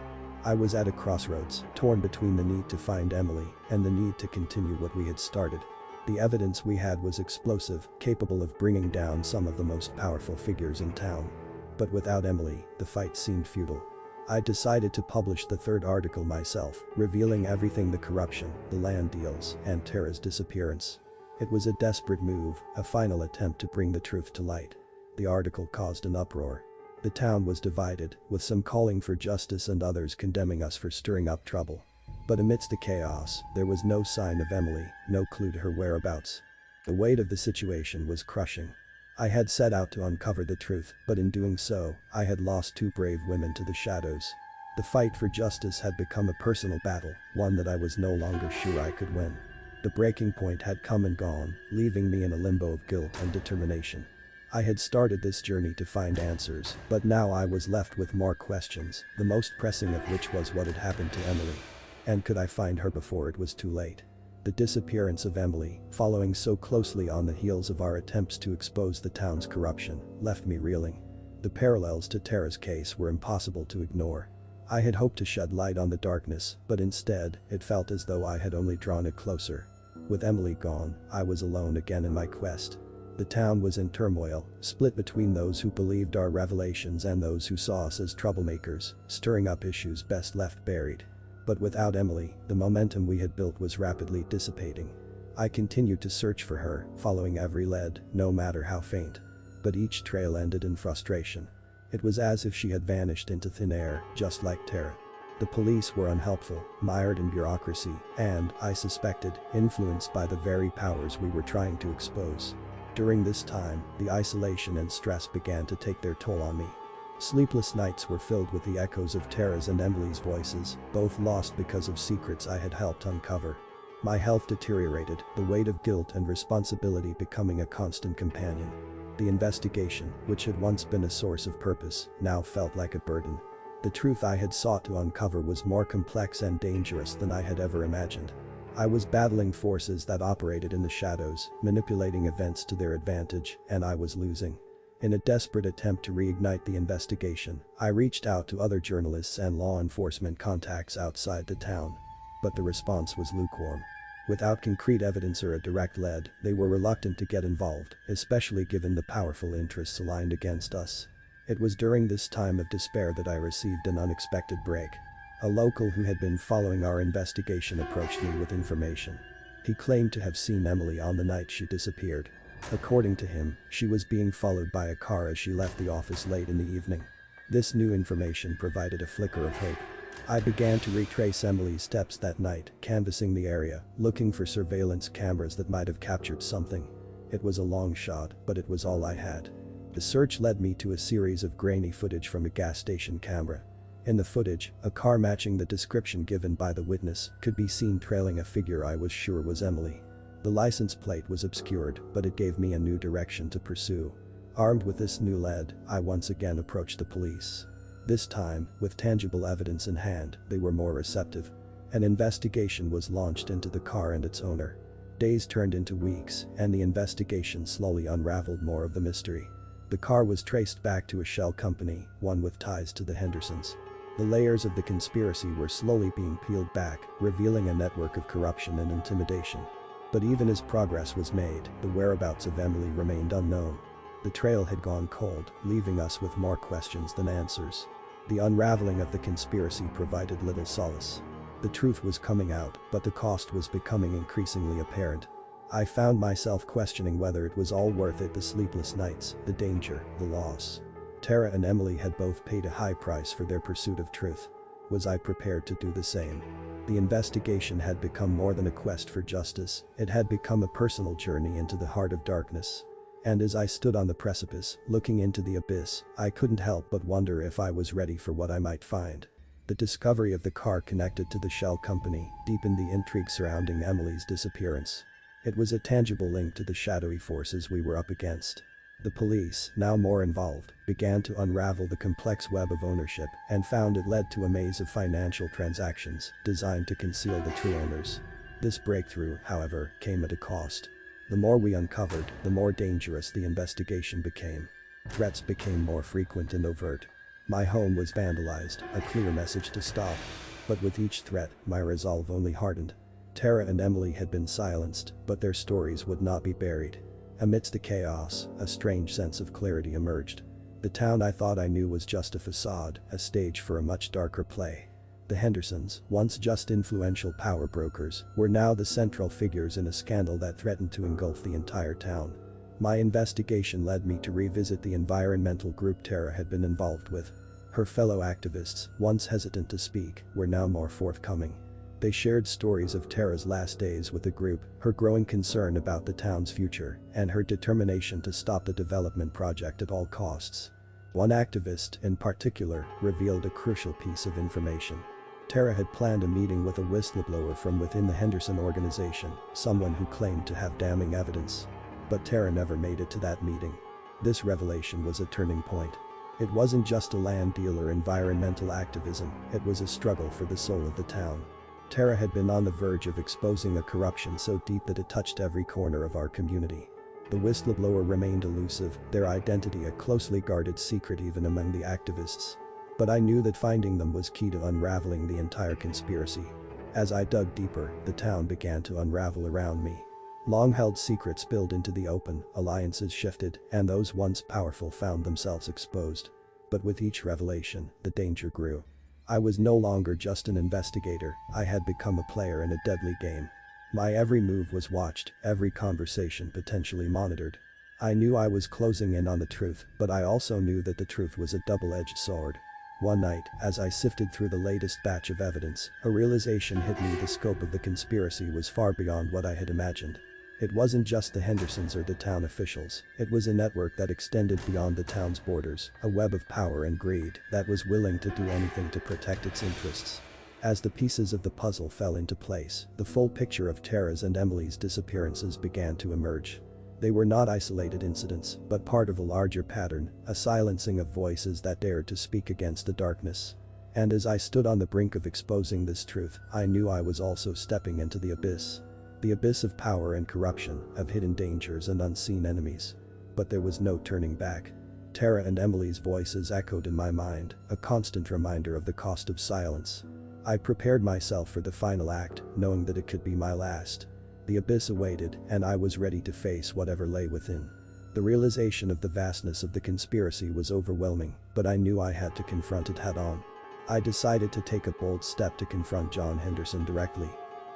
I was at a crossroads, torn between the need to find Emily and the need to continue what we had started. The evidence we had was explosive, capable of bringing down some of the most powerful figures in town. But without Emily, the fight seemed futile. I decided to publish the third article myself, revealing everything: the corruption, the land deals, and Tara's disappearance. It was a desperate move, a final attempt to bring the truth to light. The article caused an uproar. The town was divided, with some calling for justice and others condemning us for stirring up trouble. But amidst the chaos, there was no sign of Emily, no clue to her whereabouts. The weight of the situation was crushing. I had set out to uncover the truth, but in doing so, I had lost two brave women to the shadows. The fight for justice had become a personal battle, one that I was no longer sure I could win. The breaking point had come and gone, leaving me in a limbo of guilt and determination. I had started this journey to find answers, but now I was left with more questions, the most pressing of which was what had happened to Emily. And could I find her before it was too late? The disappearance of Emily, following so closely on the heels of our attempts to expose the town's corruption, left me reeling. The parallels to Tara's case were impossible to ignore. I had hoped to shed light on the darkness, but instead, it felt as though I had only drawn it closer. With Emily gone, I was alone again in my quest. The town was in turmoil, split between those who believed our revelations and those who saw us as troublemakers, stirring up issues best left buried. But without Emily, the momentum we had built was rapidly dissipating. I continued to search for her, following every lead, no matter how faint. But each trail ended in frustration. It was as if she had vanished into thin air, just like Tara. The police were unhelpful, mired in bureaucracy, and, I suspected, influenced by the very powers we were trying to expose. During this time, the isolation and stress began to take their toll on me. Sleepless nights were filled with the echoes of Tara's and Emily's voices, both lost because of secrets I had helped uncover. My health deteriorated, the weight of guilt and responsibility becoming a constant companion. The investigation, which had once been a source of purpose, now felt like a burden. The truth I had sought to uncover was more complex and dangerous than I had ever imagined. I was battling forces that operated in the shadows, manipulating events to their advantage, and I was losing. In a desperate attempt to reignite the investigation, I reached out to other journalists and law enforcement contacts outside the town. But the response was lukewarm. Without concrete evidence or a direct lead, they were reluctant to get involved, especially given the powerful interests aligned against us. It was during this time of despair that I received an unexpected break. A local who had been following our investigation approached me with information. He claimed to have seen Emily on the night she disappeared. According to him, she was being followed by a car as she left the office late in the evening. This new information provided a flicker of hope. I began to retrace Emily's steps that night, canvassing the area, looking for surveillance cameras that might have captured something. It was a long shot, but it was all I had. The search led me to a series of grainy footage from a gas station camera. In the footage, a car matching the description given by the witness could be seen trailing a figure I was sure was Emily. The license plate was obscured, but it gave me a new direction to pursue. Armed with this new lead, I once again approached the police. This time, with tangible evidence in hand, they were more receptive. An investigation was launched into the car and its owner. Days turned into weeks, and the investigation slowly unraveled more of the mystery. The car was traced back to a shell company, one with ties to the Hendersons. The layers of the conspiracy were slowly being peeled back, revealing a network of corruption and intimidation. But even as progress was made, the whereabouts of Emily remained unknown. The trail had gone cold, leaving us with more questions than answers. The unraveling of the conspiracy provided little solace. The truth was coming out, but the cost was becoming increasingly apparent. I found myself questioning whether it was all worth it: the sleepless nights, the danger, the loss. Tara and Emily had both paid a high price for their pursuit of truth. Was I prepared to do the same? The investigation had become more than a quest for justice, it had become a personal journey into the heart of darkness. And as I stood on the precipice, looking into the abyss, I couldn't help but wonder if I was ready for what I might find. The discovery of the car connected to the shell company deepened the intrigue surrounding Emily's disappearance. It was a tangible link to the shadowy forces we were up against. The police, now more involved, began to unravel the complex web of ownership and found it led to a maze of financial transactions designed to conceal the true owners. This breakthrough, however, came at a cost. The more we uncovered, the more dangerous the investigation became. Threats became more frequent and overt. My home was vandalized, a clear message to stop. But with each threat, my resolve only hardened. Tara and Emily had been silenced, but their stories would not be buried. Amidst the chaos, a strange sense of clarity emerged. The town I thought I knew was just a facade, a stage for a much darker play. The Hendersons, once just influential power brokers, were now the central figures in a scandal that threatened to engulf the entire town. My investigation led me to revisit the environmental group Tara had been involved with. Her fellow activists, once hesitant to speak, were now more forthcoming. They shared stories of Tara's last days with the group, her growing concern about the town's future, and her determination to stop the development project at all costs. One activist, in particular, revealed a crucial piece of information. Tara had planned a meeting with a whistleblower from within the Henderson organization, someone who claimed to have damning evidence. But Tara never made it to that meeting. This revelation was a turning point. It wasn't just a land deal or environmental activism, it was a struggle for the soul of the town. Tara had been on the verge of exposing a corruption so deep that it touched every corner of our community. The whistleblower remained elusive, their identity a closely guarded secret even among the activists. But I knew that finding them was key to unraveling the entire conspiracy. As I dug deeper, the town began to unravel around me. Long-held secrets spilled into the open, alliances shifted, and those once powerful found themselves exposed. But with each revelation, the danger grew. I was no longer just an investigator, I had become a player in a deadly game. My every move was watched, every conversation potentially monitored. I knew I was closing in on the truth, but I also knew that the truth was a double-edged sword. One night, as I sifted through the latest batch of evidence, a realization hit me: the scope of the conspiracy was far beyond what I had imagined. It wasn't just the Hendersons or the town officials, it was a network that extended beyond the town's borders, a web of power and greed that was willing to do anything to protect its interests. As the pieces of the puzzle fell into place, the full picture of Tara's and Emily's disappearances began to emerge. They were not isolated incidents, but part of a larger pattern, a silencing of voices that dared to speak against the darkness. And as I stood on the brink of exposing this truth, I knew I was also stepping into the abyss. The abyss of power and corruption, of hidden dangers and unseen enemies. But there was no turning back. Tara and Emily's voices echoed in my mind, a constant reminder of the cost of silence. I prepared myself for the final act, knowing that it could be my last. The abyss awaited, and I was ready to face whatever lay within. The realization of the vastness of the conspiracy was overwhelming, but I knew I had to confront it head-on. I decided to take a bold step to confront John Henderson directly.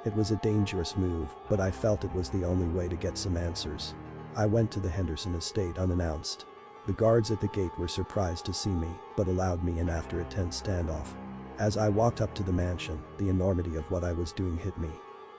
It was a dangerous move, but I felt it was the only way to get some answers. I went to the Henderson estate unannounced. The guards at the gate were surprised to see me, but allowed me in after a tense standoff. As I walked up to the mansion, the enormity of what I was doing hit me.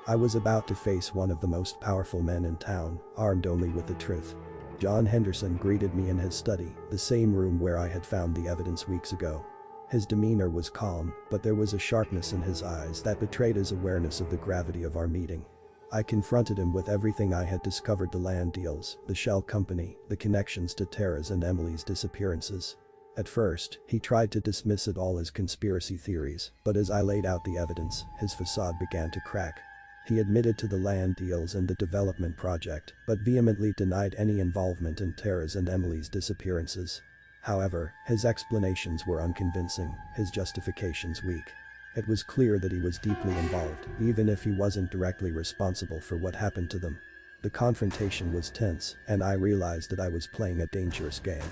I was about to face one of the most powerful men in town, armed only with the truth. John Henderson greeted me in his study, the same room where I had found the evidence weeks ago. His demeanor was calm, but there was a sharpness in his eyes that betrayed his awareness of the gravity of our meeting. I confronted him with everything I had discovered: the land deals, the shell company, the connections to Tara's and Emily's disappearances. At first, he tried to dismiss it all as conspiracy theories, but as I laid out the evidence, his facade began to crack. He admitted to the land deals and the development project, but vehemently denied any involvement in Tara's and Emily's disappearances. However, his explanations were unconvincing, his justifications weak. It was clear that he was deeply involved, even if he wasn't directly responsible for what happened to them. The confrontation was tense, and I realized that I was playing a dangerous game.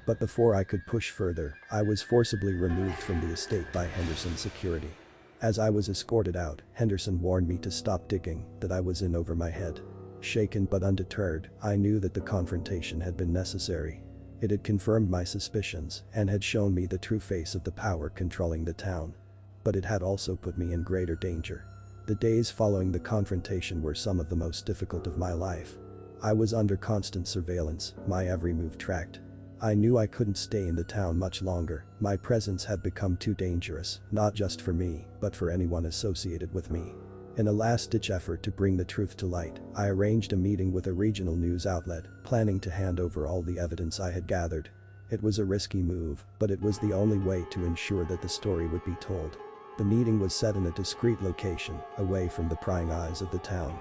But before I could push further, I was forcibly removed from the estate by Henderson's security. As I was escorted out, Henderson warned me to stop digging, that I was in over my head. Shaken but undeterred, I knew that the confrontation had been necessary. It had confirmed my suspicions and had shown me the true face of the power controlling the town. But it had also put me in greater danger. The days following the confrontation were some of the most difficult of my life. I was under constant surveillance, my every move tracked. I knew I couldn't stay in the town much longer. My presence had become too dangerous, not just for me, but for anyone associated with me. In a last-ditch effort to bring the truth to light, I arranged a meeting with a regional news outlet, planning to hand over all the evidence I had gathered. It was a risky move, but it was the only way to ensure that the story would be told. The meeting was set in a discreet location, away from the prying eyes of the town.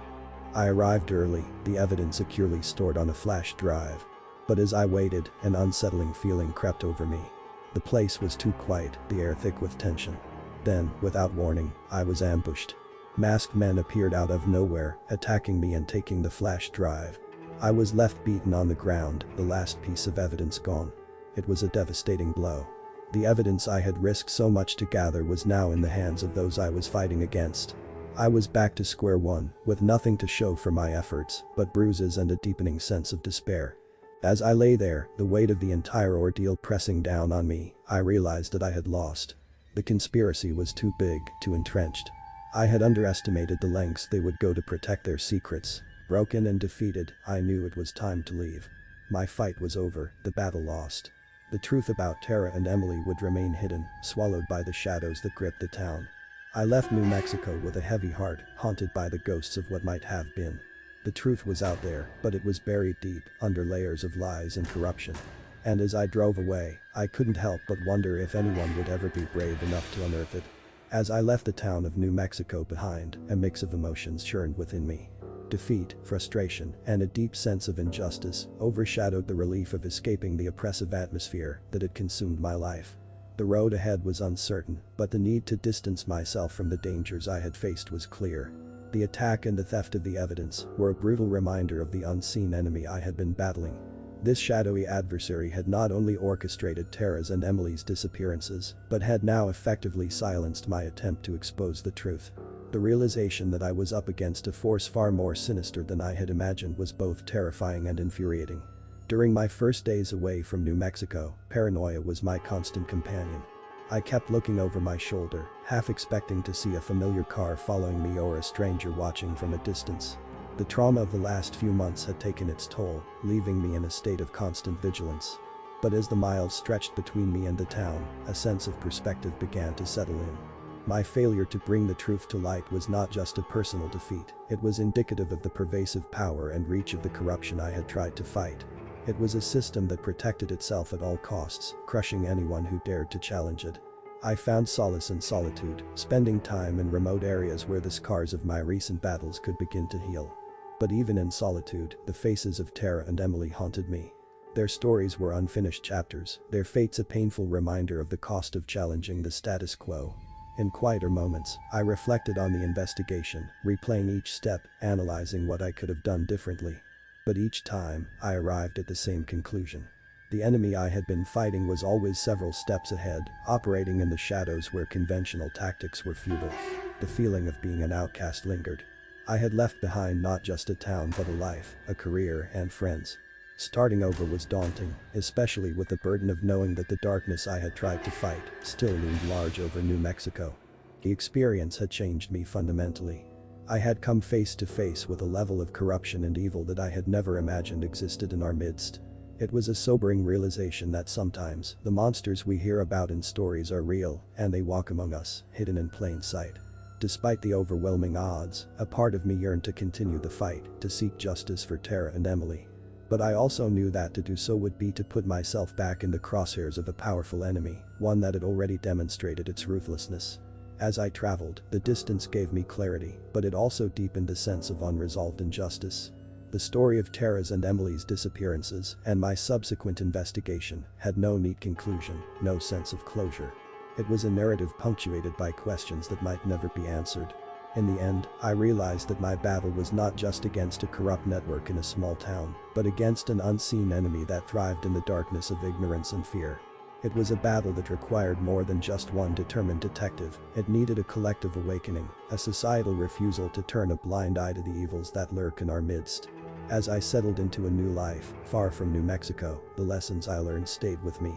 I arrived early, the evidence securely stored on a flash drive. But as I waited, an unsettling feeling crept over me. The place was too quiet, the air thick with tension. Then, without warning, I was ambushed. Masked men appeared out of nowhere, attacking me and taking the flash drive. I was left beaten on the ground, the last piece of evidence gone. It was a devastating blow. The evidence I had risked so much to gather was now in the hands of those I was fighting against. I was back to square one, with nothing to show for my efforts, but bruises and a deepening sense of despair. As I lay there, the weight of the entire ordeal pressing down on me, I realized that I had lost. The conspiracy was too big, too entrenched. I had underestimated the lengths they would go to protect their secrets. Broken and defeated, I knew it was time to leave. My fight was over, the battle lost. The truth about Tara and Emily would remain hidden, swallowed by the shadows that gripped the town. I left New Mexico with a heavy heart, haunted by the ghosts of what might have been. The truth was out there, but it was buried deep, under layers of lies and corruption. And as I drove away, I couldn't help but wonder if anyone would ever be brave enough to unearth it. As I left the town of New Mexico behind, a mix of emotions churned within me. Defeat, frustration, and a deep sense of injustice overshadowed the relief of escaping the oppressive atmosphere that had consumed my life. The road ahead was uncertain, but the need to distance myself from the dangers I had faced was clear. The attack and the theft of the evidence were a brutal reminder of the unseen enemy I had been battling. This shadowy adversary had not only orchestrated Tara's and Emily's disappearances, but had now effectively silenced my attempt to expose the truth. The realization that I was up against a force far more sinister than I had imagined was both terrifying and infuriating. During my first days away from New Mexico, paranoia was my constant companion. I kept looking over my shoulder, half expecting to see a familiar car following me or a stranger watching from a distance. The trauma of the last few months had taken its toll, leaving me in a state of constant vigilance. But as the miles stretched between me and the town, a sense of perspective began to settle in. My failure to bring the truth to light was not just a personal defeat, it was indicative of the pervasive power and reach of the corruption I had tried to fight. It was a system that protected itself at all costs, crushing anyone who dared to challenge it. I found solace in solitude, spending time in remote areas where the scars of my recent battles could begin to heal. But even in solitude, the faces of Tara and Emily haunted me. Their stories were unfinished chapters, their fates a painful reminder of the cost of challenging the status quo. In quieter moments, I reflected on the investigation, replaying each step, analyzing what I could have done differently. But each time, I arrived at the same conclusion. The enemy I had been fighting was always several steps ahead, operating in the shadows where conventional tactics were futile. The feeling of being an outcast lingered. I had left behind not just a town but a life, a career, and friends. Starting over was daunting, especially with the burden of knowing that the darkness I had tried to fight still loomed large over New Mexico. The experience had changed me fundamentally. I had come face to face with a level of corruption and evil that I had never imagined existed in our midst. It was a sobering realization that sometimes, the monsters we hear about in stories are real, and they walk among us, hidden in plain sight. Despite the overwhelming odds, a part of me yearned to continue the fight, to seek justice for Tara and Emily. But I also knew that to do so would be to put myself back in the crosshairs of a powerful enemy, one that had already demonstrated its ruthlessness. As I traveled, the distance gave me clarity, but it also deepened the sense of unresolved injustice. The story of Tara's and Emily's disappearances and my subsequent investigation had no neat conclusion, no sense of closure. It was a narrative punctuated by questions that might never be answered. In the end, I realized that my battle was not just against a corrupt network in a small town, but against an unseen enemy that thrived in the darkness of ignorance and fear. It was a battle that required more than just one determined detective. It needed a collective awakening, a societal refusal to turn a blind eye to the evils that lurk in our midst. As I settled into a new life, far from New Mexico, the lessons I learned stayed with me.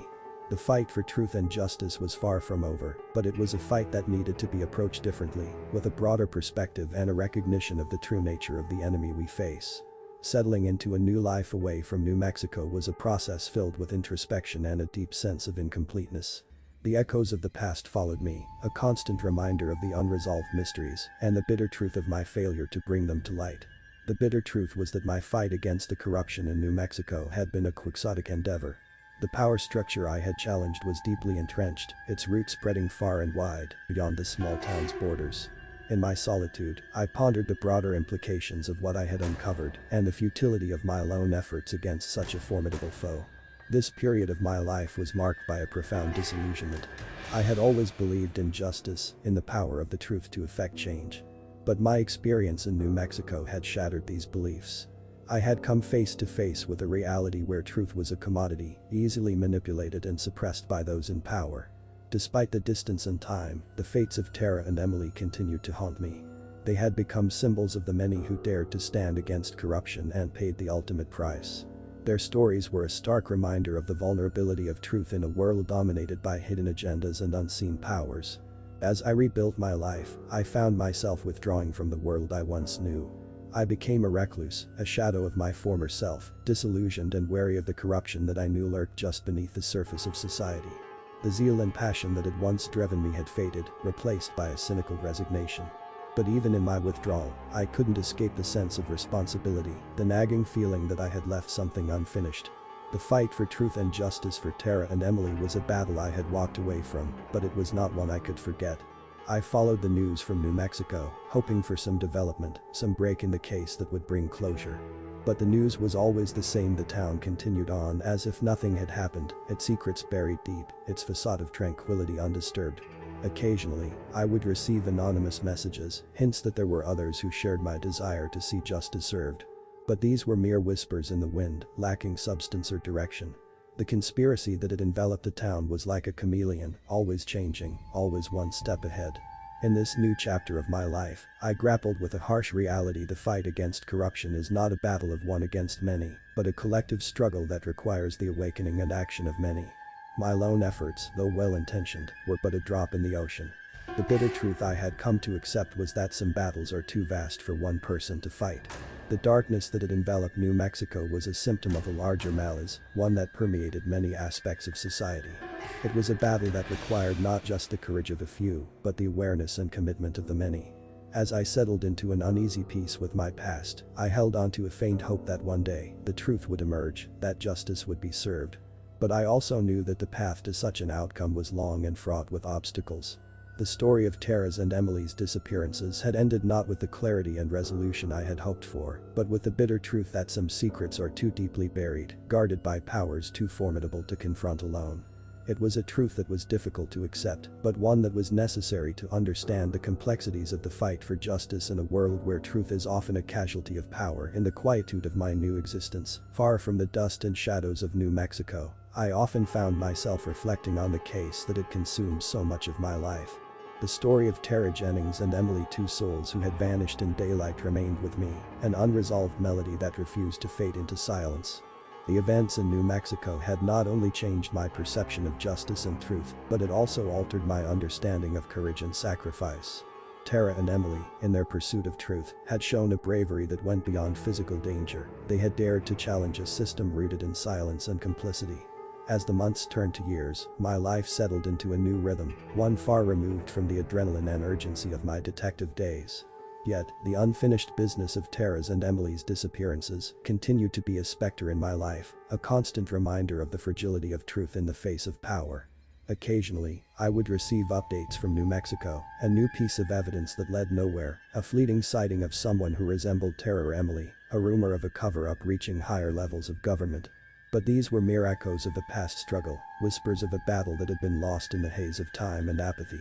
The fight for truth and justice was far from over, but it was a fight that needed to be approached differently, with a broader perspective and a recognition of the true nature of the enemy we face. Settling into a new life away from New Mexico was a process filled with introspection and a deep sense of incompleteness. The echoes of the past followed me, a constant reminder of the unresolved mysteries and the bitter truth of my failure to bring them to light. The bitter truth was that my fight against the corruption in New Mexico had been a quixotic endeavor. The power structure I had challenged was deeply entrenched, its roots spreading far and wide, beyond the small town's borders. In my solitude, I pondered the broader implications of what I had uncovered and the futility of my lone efforts against such a formidable foe. This period of my life was marked by a profound disillusionment. I had always believed in justice, in the power of the truth to effect change. But my experience in New Mexico had shattered these beliefs. I had come face to face with a reality where truth was a commodity, easily manipulated and suppressed by those in power. Despite the distance and time, the fates of Tara and Emily continued to haunt me. They had become symbols of the many who dared to stand against corruption and paid the ultimate price. Their stories were a stark reminder of the vulnerability of truth in a world dominated by hidden agendas and unseen powers. As I rebuilt my life, I found myself withdrawing from the world I once knew. I became a recluse, a shadow of my former self, disillusioned and wary of the corruption that I knew lurked just beneath the surface of society. The zeal and passion that had once driven me had faded, replaced by a cynical resignation. But even in my withdrawal, I couldn't escape the sense of responsibility, the nagging feeling that I had left something unfinished. The fight for truth and justice for Tara and Emily was a battle I had walked away from, but it was not one I could forget. I followed the news from New Mexico, hoping for some development, some break in the case that would bring closure. But the news was always the same. The town continued on as if nothing had happened, its secrets buried deep, its facade of tranquility undisturbed. Occasionally, I would receive anonymous messages, hints that there were others who shared my desire to see justice served. But these were mere whispers in the wind, lacking substance or direction. The conspiracy that had enveloped the town was like a chameleon, always changing, always one step ahead. In this new chapter of my life, I grappled with a harsh reality. The fight against corruption is not a battle of one against many, but a collective struggle that requires the awakening and action of many. My lone efforts, though well-intentioned, were but a drop in the ocean. The bitter truth I had come to accept was that some battles are too vast for one person to fight. The darkness that had enveloped New Mexico was a symptom of a larger malaise, one that permeated many aspects of society. It was a battle that required not just the courage of a few, but the awareness and commitment of the many. As I settled into an uneasy peace with my past, I held on to a faint hope that one day, the truth would emerge, that justice would be served. But I also knew that the path to such an outcome was long and fraught with obstacles. The story of Tara's and Emily's disappearances had ended not with the clarity and resolution I had hoped for, but with the bitter truth that some secrets are too deeply buried, guarded by powers too formidable to confront alone. It was a truth that was difficult to accept, but one that was necessary to understand the complexities of the fight for justice in a world where truth is often a casualty of power. In the quietude of my new existence, far from the dust and shadows of New Mexico, I often found myself reflecting on the case that had consumed so much of my life. The story of Tara Jennings and Emily, two souls who had vanished in daylight, remained with me, an unresolved melody that refused to fade into silence. The events in New Mexico had not only changed my perception of justice and truth, but it also altered my understanding of courage and sacrifice. Tara and Emily, in their pursuit of truth, had shown a bravery that went beyond physical danger. They had dared to challenge a system rooted in silence and complicity. As the months turned to years, my life settled into a new rhythm, one far removed from the adrenaline and urgency of my detective days. Yet, the unfinished business of Tara's and Emily's disappearances continued to be a specter in my life, a constant reminder of the fragility of truth in the face of power. Occasionally, I would receive updates from New Mexico, a new piece of evidence that led nowhere, a fleeting sighting of someone who resembled Tara or Emily, a rumor of a cover-up reaching higher levels of government. But these were mere echoes of a past struggle, whispers of a battle that had been lost in the haze of time and apathy.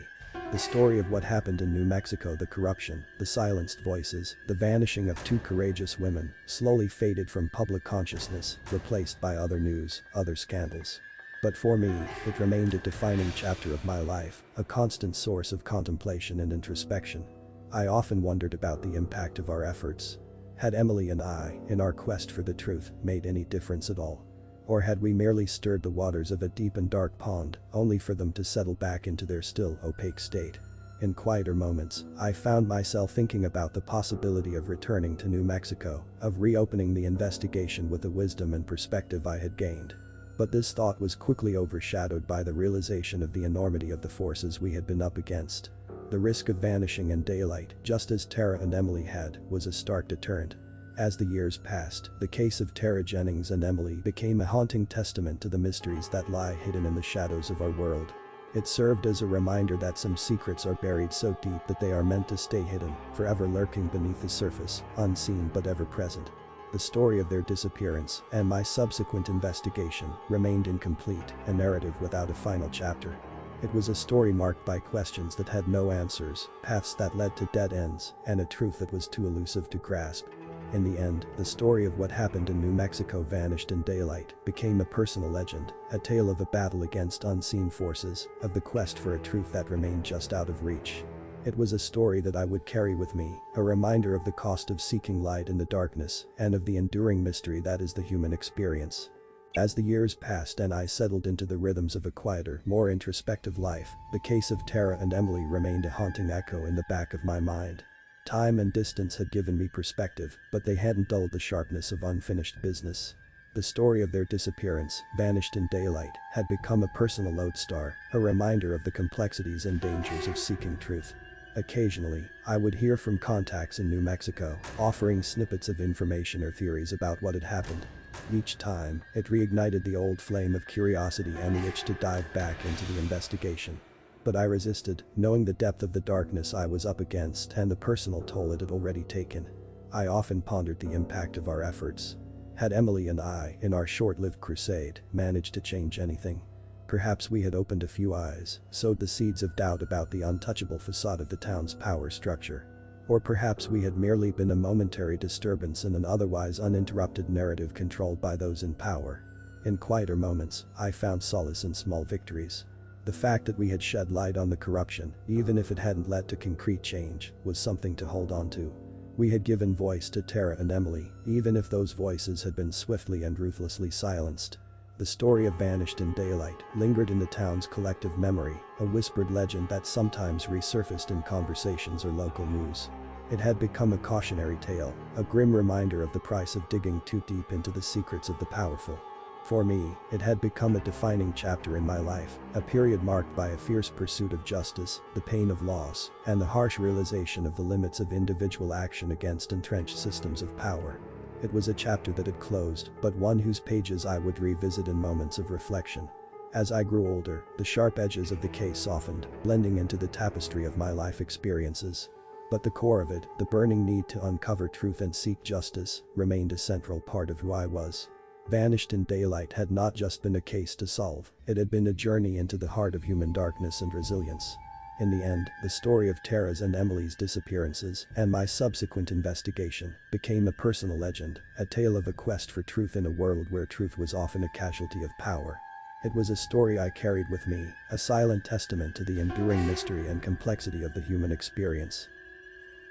The story of what happened in New Mexico, the corruption, the silenced voices, the vanishing of two courageous women, slowly faded from public consciousness, replaced by other news, other scandals. But for me, it remained a defining chapter of my life, a constant source of contemplation and introspection. I often wondered about the impact of our efforts. Had Emily and I, in our quest for the truth, made any difference at all? Or had we merely stirred the waters of a deep and dark pond, only for them to settle back into their still opaque state? In quieter moments, I found myself thinking about the possibility of returning to New Mexico, of reopening the investigation with the wisdom and perspective I had gained. But this thought was quickly overshadowed by the realization of the enormity of the forces we had been up against. The risk of vanishing in daylight, just as Tara and Emily had, was a stark deterrent. As the years passed, the case of Tara Jennings and Emily became a haunting testament to the mysteries that lie hidden in the shadows of our world. It served as a reminder that some secrets are buried so deep that they are meant to stay hidden, forever lurking beneath the surface, unseen but ever present. The story of their disappearance, and my subsequent investigation, remained incomplete, a narrative without a final chapter. It was a story marked by questions that had no answers, paths that led to dead ends, and a truth that was too elusive to grasp. In the end, the story of what happened in New Mexico vanished in daylight, became a personal legend, a tale of a battle against unseen forces, of the quest for a truth that remained just out of reach. It was a story that I would carry with me, a reminder of the cost of seeking light in the darkness, and of the enduring mystery that is the human experience. As the years passed and I settled into the rhythms of a quieter, more introspective life, the case of Tara and Emily remained a haunting echo in the back of my mind. Time and distance had given me perspective, but they hadn't dulled the sharpness of unfinished business. The story of their disappearance, vanished in daylight, had become a personal lodestar, a reminder of the complexities and dangers of seeking truth. Occasionally, I would hear from contacts in New Mexico, offering snippets of information or theories about what had happened. Each time, it reignited the old flame of curiosity and the itch to dive back into the investigation. But I resisted, knowing the depth of the darkness I was up against and the personal toll it had already taken. I often pondered the impact of our efforts. Had Emily and I, in our short-lived crusade, managed to change anything? Perhaps we had opened a few eyes, sowed the seeds of doubt about the untouchable facade of the town's power structure. Or perhaps we had merely been a momentary disturbance in an otherwise uninterrupted narrative controlled by those in power. In quieter moments, I found solace in small victories. The fact that we had shed light on the corruption, even if it hadn't led to concrete change, was something to hold on to. We had given voice to Tara and Emily, even if those voices had been swiftly and ruthlessly silenced. The story of vanished in daylight lingered in the town's collective memory, a whispered legend that sometimes resurfaced in conversations or local news. It had become a cautionary tale, a grim reminder of the price of digging too deep into the secrets of the powerful. For me, it had become a defining chapter in my life, a period marked by a fierce pursuit of justice, the pain of loss, and the harsh realization of the limits of individual action against entrenched systems of power. It was a chapter that had closed, but one whose pages I would revisit in moments of reflection. As I grew older, the sharp edges of the case softened, blending into the tapestry of my life experiences. But the core of it, the burning need to uncover truth and seek justice, remained a central part of who I was. Vanished in Daylight had not just been a case to solve, it had been a journey into the heart of human darkness and resilience. In the end, the story of Tara's and Emily's disappearances, and my subsequent investigation, became a personal legend, a tale of a quest for truth in a world where truth was often a casualty of power. It was a story I carried with me, a silent testament to the enduring mystery and complexity of the human experience.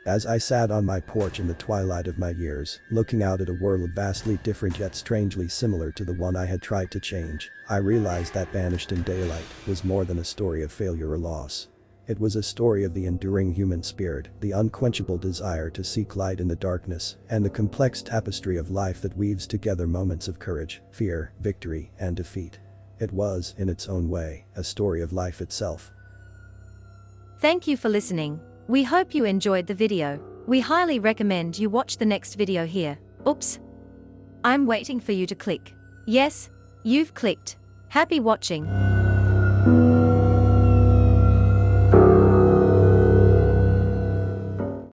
As I sat on my porch in the twilight of my years, looking out at a world vastly different yet strangely similar to the one I had tried to change, I realized that Vanished in Daylight was more than a story of failure or loss. It was a story of the enduring human spirit, the unquenchable desire to seek light in the darkness, and the complex tapestry of life that weaves together moments of courage, fear, victory, and defeat. It was, in its own way, a story of life itself. Thank you for listening. We hope you enjoyed the video. We highly recommend you watch the next video here. Oops. I'm waiting for you to click. Yes, you've clicked. Happy watching.